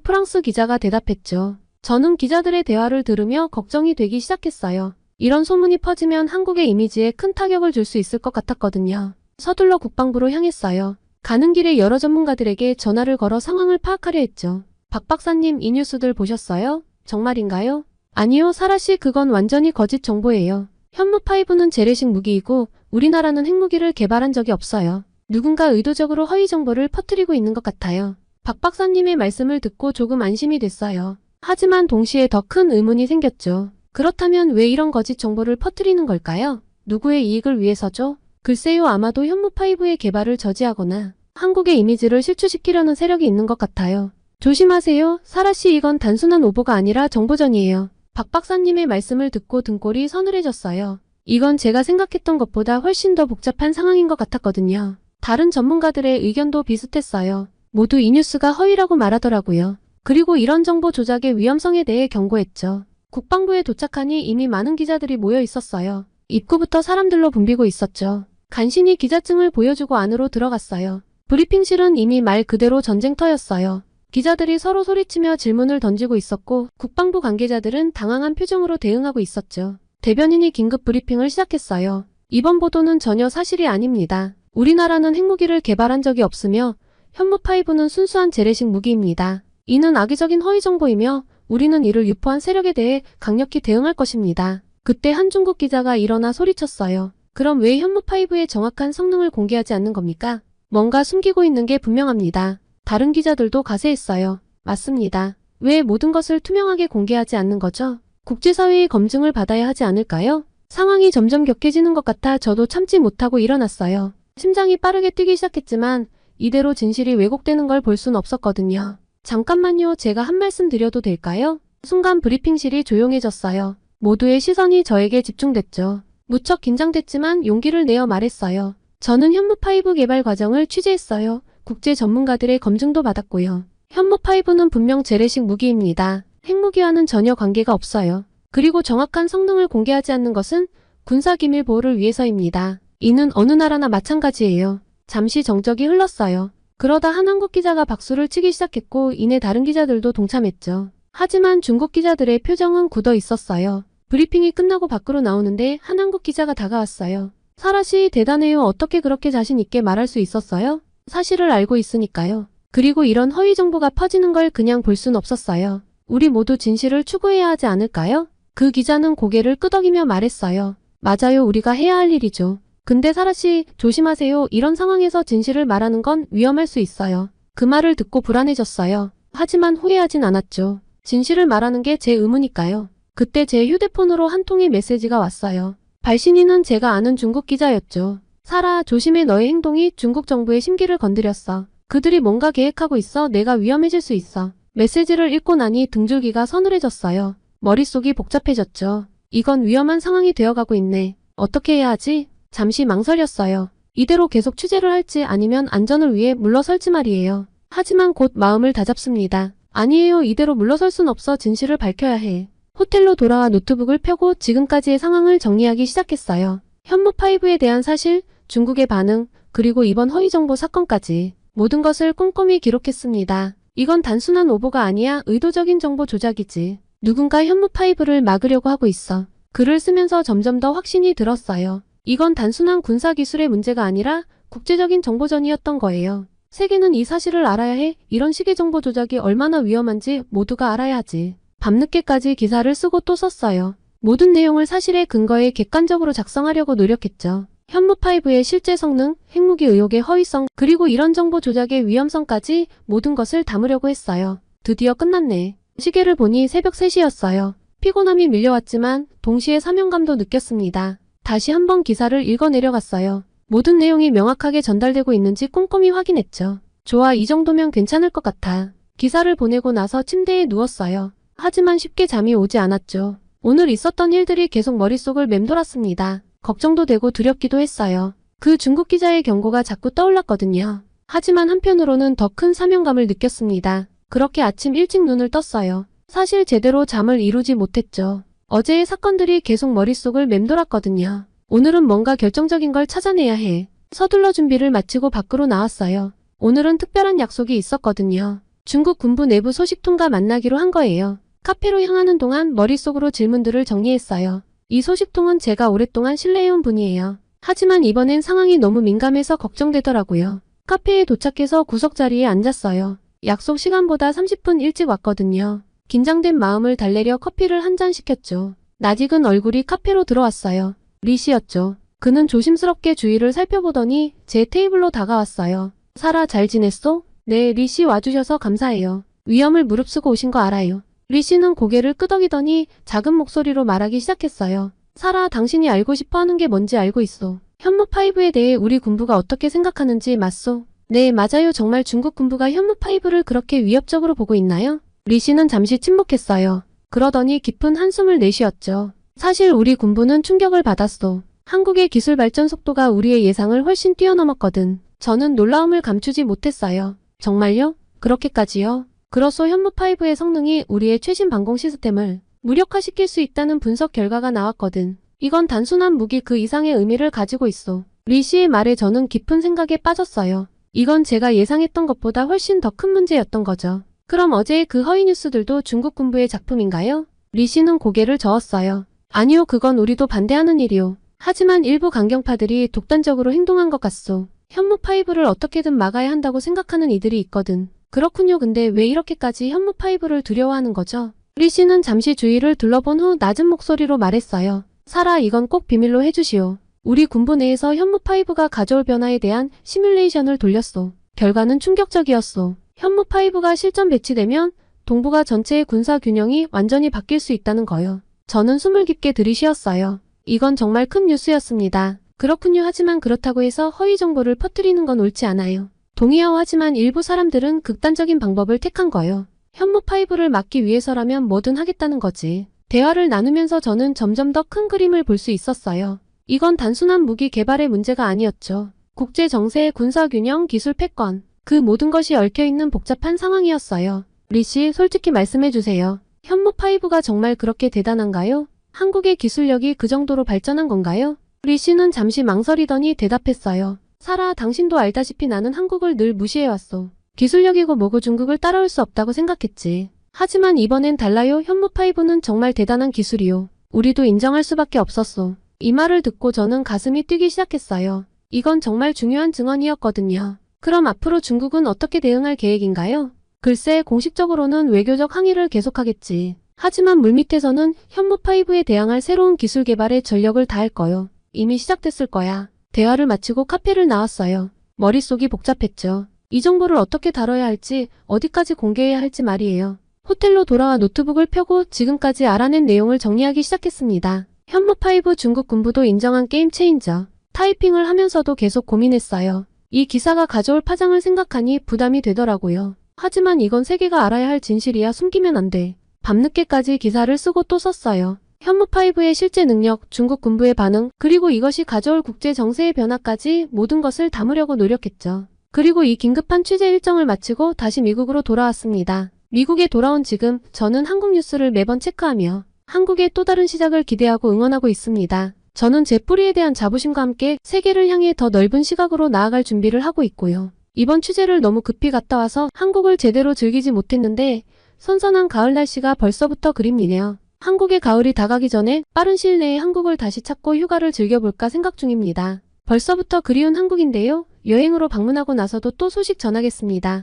프랑스 기자가 대답했죠. 저는 기자들의 대화를 들으며 걱정이 되기 시작했어요. 이런 소문이 퍼지면 한국의 이미지에 큰 타격을 줄 수 있을 것 같았거든요. 서둘러 국방부로 향했어요. 가는 길에 여러 전문가들에게 전화를 걸어 상황을 파악하려 했죠. 박 박사님, 이 뉴스들 보셨어요? 정말인가요? 아니요, 사라씨, 그건 완전히 거짓 정보예요. 현무5는 재래식 무기이고 우리나라는 핵무기를 개발한 적이 없어요. 누군가 의도적으로 허위 정보를 퍼뜨리고 있는 것 같아요. 박 박사님의 말씀을 듣고 조금 안심이 됐어요. 하지만 동시에 더 큰 의문이 생겼죠. 그렇다면 왜 이런 거짓 정보를 퍼뜨리는 걸까요? 누구의 이익을 위해서죠? 글쎄요, 아마도 현무5의 개발을 저지하거나 한국의 이미지를 실추시키려는 세력이 있는 것 같아요. 조심하세요. 사라씨, 이건 단순한 오보가 아니라 정보전이에요. 박 박사님의 말씀을 듣고 등골이 서늘해졌어요. 이건 제가 생각했던 것보다 훨씬 더 복잡한 상황인 것 같았거든요. 다른 전문가들의 의견도 비슷했어요. 모두 이 뉴스가 허위라고 말하더라고요. 그리고 이런 정보 조작의 위험성에 대해 경고했죠. 국방부에 도착하니 이미 많은 기자들이 모여 있었어요. 입구부터 사람들로 붐비고 있었죠. 간신히 기자증을 보여주고 안으로 들어갔어요. 브리핑실은 이미 말 그대로 전쟁터였어요. 기자들이 서로 소리치며 질문을 던지고 있었고 국방부 관계자들은 당황한 표정으로 대응하고 있었죠. 대변인이 긴급 브리핑을 시작했어요. 이번 보도는 전혀 사실이 아닙니다. 우리나라는 핵무기를 개발한 적이 없으며 현무5는 순수한 재래식 무기입니다. 이는 악의적인 허위 정보이며 우리는 이를 유포한 세력에 대해 강력히 대응할 것입니다. 그때 한 중국 기자가 일어나 소리쳤어요. 그럼 왜 현무5의 정확한 성능을 공개하지 않는 겁니까? 뭔가 숨기고 있는 게 분명합니다. 다른 기자들도 가세했어요. 맞습니다. 왜 모든 것을 투명하게 공개하지 않는 거죠? 국제사회의 검증을 받아야 하지 않을까요? 상황이 점점 격해지는 것 같아 저도 참지 못하고 일어났어요. 심장이 빠르게 뛰기 시작했지만 이대로 진실이 왜곡되는 걸 볼 순 없었거든요. 잠깐만요, 제가 한 말씀 드려도 될까요? 순간 브리핑실이 조용해졌어요. 모두의 시선이 저에게 집중됐죠. 무척 긴장됐지만 용기를 내어 말했어요. 저는 현무5 개발 과정을 취재했어요. 국제 전문가들의 검증도 받았고요. 현무5는 분명 재래식 무기입니다. 핵무기와는 전혀 관계가 없어요. 그리고 정확한 성능을 공개하지 않는 것은 군사기밀 보호를 위해서입니다. 이는 어느 나라나 마찬가지예요. 잠시 정적이 흘렀어요. 그러다 한 한국 기자가 박수를 치기 시작했고 이내 다른 기자들도 동참했죠. 하지만 중국 기자들의 표정은 굳어 있었어요. 브리핑이 끝나고 밖으로 나오는데 한 한국 기자가 다가왔어요. 사라 씨 대단해요. 어떻게 그렇게 자신 있게 말할 수 있었어요? 사실을 알고 있으니까요. 그리고 이런 허위 정보가 퍼지는 걸 그냥 볼 순 없었어요. 우리 모두 진실을 추구해야 하지 않을까요? 그 기자는 고개를 끄덕이며 말했어요. 맞아요. 우리가 해야 할 일이죠. 근데 사라 씨 조심하세요. 이런 상황에서 진실을 말하는 건 위험할 수 있어요. 그 말을 듣고 불안해졌어요. 하지만 후회하진 않았죠. 진실을 말하는 게 제 의무니까요. 그때 제 휴대폰으로 한 통의 메시지가 왔어요. 발신인은 제가 아는 중국 기자였죠. 사라, 조심해. 너의 행동이 중국 정부의 심기를 건드렸어. 그들이 뭔가 계획하고 있어. 내가 위험해질 수 있어. 메시지를 읽고 나니 등줄기가 서늘해졌어요. 머릿속이 복잡해졌죠. 이건 위험한 상황이 되어가고 있네. 어떻게 해야 하지? 잠시 망설였어요. 이대로 계속 취재를 할지 아니면 안전을 위해 물러설지 말이에요. 하지만 곧 마음을 다잡습니다. 아니에요. 이대로 물러설 순 없어. 진실을 밝혀야 해. 호텔로 돌아와 노트북을 펴고 지금까지의 상황을 정리하기 시작했어요. 현무5에 대한 사실, 중국의 반응, 그리고 이번 허위정보 사건까지 모든 것을 꼼꼼히 기록했습니다. 이건 단순한 오보가 아니야. 의도적인 정보 조작이지. 누군가 현무5를 막으려고 하고 있어. 글을 쓰면서 점점 더 확신이 들었어요. 이건 단순한 군사기술의 문제가 아니라 국제적인 정보전이었던 거예요. 세계는 이 사실을 알아야 해. 이런 식의 정보 조작이 얼마나 위험한지 모두가 알아야 하지. 밤늦게까지 기사를 쓰고 또 썼어요. 모든 내용을 사실에 근거해 객관적으로 작성하려고 노력했죠. 현무5의 실제 성능, 핵무기 의혹의 허위성, 그리고 이런 정보 조작의 위험성까지 모든 것을 담으려고 했어요. 드디어 끝났네. 시계를 보니 새벽 3시였어요. 피곤함이 밀려왔지만 동시에 사명감도 느꼈습니다. 다시 한번 기사를 읽어 내려갔어요. 모든 내용이 명확하게 전달되고 있는지 꼼꼼히 확인했죠. 좋아, 이 정도면 괜찮을 것 같아. 기사를 보내고 나서 침대에 누웠어요. 하지만 쉽게 잠이 오지 않았죠. 오늘 있었던 일들이 계속 머릿속을 맴돌았습니다. 걱정도 되고 두렵기도 했어요. 그 중국 기자의 경고가 자꾸 떠올랐거든요. 하지만 한편으로는 더 큰 사명감을 느꼈습니다. 그렇게 아침 일찍 눈을 떴어요. 사실 제대로 잠을 이루지 못했죠. 어제의 사건들이 계속 머릿속을 맴돌았거든요. 오늘은 뭔가 결정적인 걸 찾아내야 해. 서둘러 준비를 마치고 밖으로 나왔어요. 오늘은 특별한 약속이 있었거든요. 중국 군부 내부 소식통과 만나기로 한 거예요. 카페로 향하는 동안 머릿속으로 질문들을 정리했어요. 이 소식통은 제가 오랫동안 신뢰해온 분이에요. 하지만 이번엔 상황이 너무 민감해서 걱정되더라고요. 카페에 도착해서 구석자리에 앉았어요. 약속 시간보다 30분 일찍 왔거든요. 긴장된 마음을 달래려 커피를 한 잔 시켰죠. 낯익은 얼굴이 카페로 들어왔어요. 리 씨였죠. 그는 조심스럽게 주위를 살펴보더니 제 테이블로 다가왔어요. 사라, 잘 지냈어? 네, 리 씨 와주셔서 감사해요. 위험을 무릅쓰고 오신 거 알아요. 리 씨는 고개를 끄덕이더니 작은 목소리로 말하기 시작했어요. 사라, 당신이 알고 싶어 하는 게 뭔지 알고 있어. 현무5에 대해 우리 군부가 어떻게 생각하는지 맞소? 네, 맞아요. 정말 중국 군부가 현무5를 그렇게 위협적으로 보고 있나요? 리 씨는 잠시 침묵했어요. 그러더니 깊은 한숨을 내쉬었죠. 사실 우리 군부는 충격을 받았어. 한국의 기술 발전 속도가 우리의 예상을 훨씬 뛰어넘었거든. 저는 놀라움을 감추지 못했어요. 정말요? 그렇게까지요? 그로써 현무5의 성능이 우리의 최신 방공 시스템을 무력화시킬 수 있다는 분석 결과가 나왔거든. 이건 단순한 무기 그 이상의 의미를 가지고 있어. 리 씨의 말에 저는 깊은 생각에 빠졌어요. 이건 제가 예상했던 것보다 훨씬 더 큰 문제였던 거죠. 그럼 어제의 그 허위 뉴스들도 중국 군부의 작품인가요? 리 씨는 고개를 저었어요. 아니요, 그건 우리도 반대하는 일이요. 하지만 일부 강경파들이 독단적으로 행동한 것 같소. 현무5를 어떻게든 막아야 한다고 생각하는 이들이 있거든. 그렇군요. 근데 왜 이렇게까지 현무5를 두려워하는 거죠? 리 씨는 잠시 주위를 둘러본 후 낮은 목소리로 말했어요. 사라, 이건 꼭 비밀로 해주시오. 우리 군부 내에서 현무5가 가져올 변화에 대한 시뮬레이션을 돌렸소. 결과는 충격적이었소. 현무5가 실전 배치되면 동북아 전체의 군사 균형이 완전히 바뀔 수 있다는 거요. 저는 숨을 깊게 들이쉬었어요. 이건 정말 큰 뉴스였습니다. 그렇군요. 하지만 그렇다고 해서 허위 정보를 퍼뜨리는 건 옳지 않아요. 동의하오. 하지만 일부 사람들은 극단적인 방법을 택한 거요. 현무5를 막기 위해서라면 뭐든 하겠다는 거지. 대화를 나누면서 저는 점점 더 큰 그림을 볼 수 있었어요. 이건 단순한 무기 개발의 문제가 아니었죠. 국제 정세, 군사 균형, 기술 패권, 그 모든 것이 얽혀있는 복잡한 상황이었어요. 리 씨, 솔직히 말씀해주세요. 현무5가 정말 그렇게 대단한가요? 한국의 기술력이 그 정도로 발전한 건가요? 리 씨는 잠시 망설이더니 대답했어요. 사라, 당신도 알다시피 나는 한국을 늘 무시해왔어. 기술력이고 뭐고 중국을 따라올 수 없다고 생각했지. 하지만 이번엔 달라요. 현무5는 정말 대단한 기술이요. 우리도 인정할 수밖에 없었어. 이 말을 듣고 저는 가슴이 뛰기 시작했어요. 이건 정말 중요한 증언이었거든요. 그럼 앞으로 중국은 어떻게 대응할 계획인가요? 글쎄, 공식적으로는 외교적 항의를 계속하겠지. 하지만 물밑에서는 현무5에 대항할 새로운 기술 개발에 전력을 다할 거요. 이미 시작됐을 거야. 대화를 마치고 카페를 나왔어요. 머릿속이 복잡했죠. 이 정보를 어떻게 다뤄야 할지, 어디까지 공개해야 할지 말이에요. 호텔로 돌아와 노트북을 펴고 지금까지 알아낸 내용을 정리하기 시작했습니다. 현무5 중국 군부도 인정한 게임 체인저. 타이핑을 하면서도 계속 고민했어요. 이 기사가 가져올 파장을 생각하니 부담이 되더라고요. 하지만 이건 세계가 알아야 할 진실이야. 숨기면 안 돼. 밤늦게까지 기사를 쓰고 또 썼어요. 현무5의 실제 능력, 중국 군부의 반응, 그리고 이것이 가져올 국제 정세의 변화까지 모든 것을 담으려고 노력했죠. 그리고 이 긴급한 취재 일정을 마치고 다시 미국으로 돌아왔습니다. 미국에 돌아온 지금 저는 한국 뉴스를 매번 체크하며 한국의 또 다른 시작을 기대하고 응원하고 있습니다. 저는 제 뿌리에 대한 자부심과 함께 세계를 향해 더 넓은 시각으로 나아갈 준비를 하고 있고요. 이번 취재를 너무 급히 갔다 와서 한국을 제대로 즐기지 못했는데 선선한 가을 날씨가 벌써부터 그립네요. 한국의 가을이 다가기 전에 빠른 시일 내에 한국을 다시 찾고 휴가를 즐겨볼까 생각 중입니다. 벌써부터 그리운 한국인데요. 여행으로 방문하고 나서도 또 소식 전하겠습니다.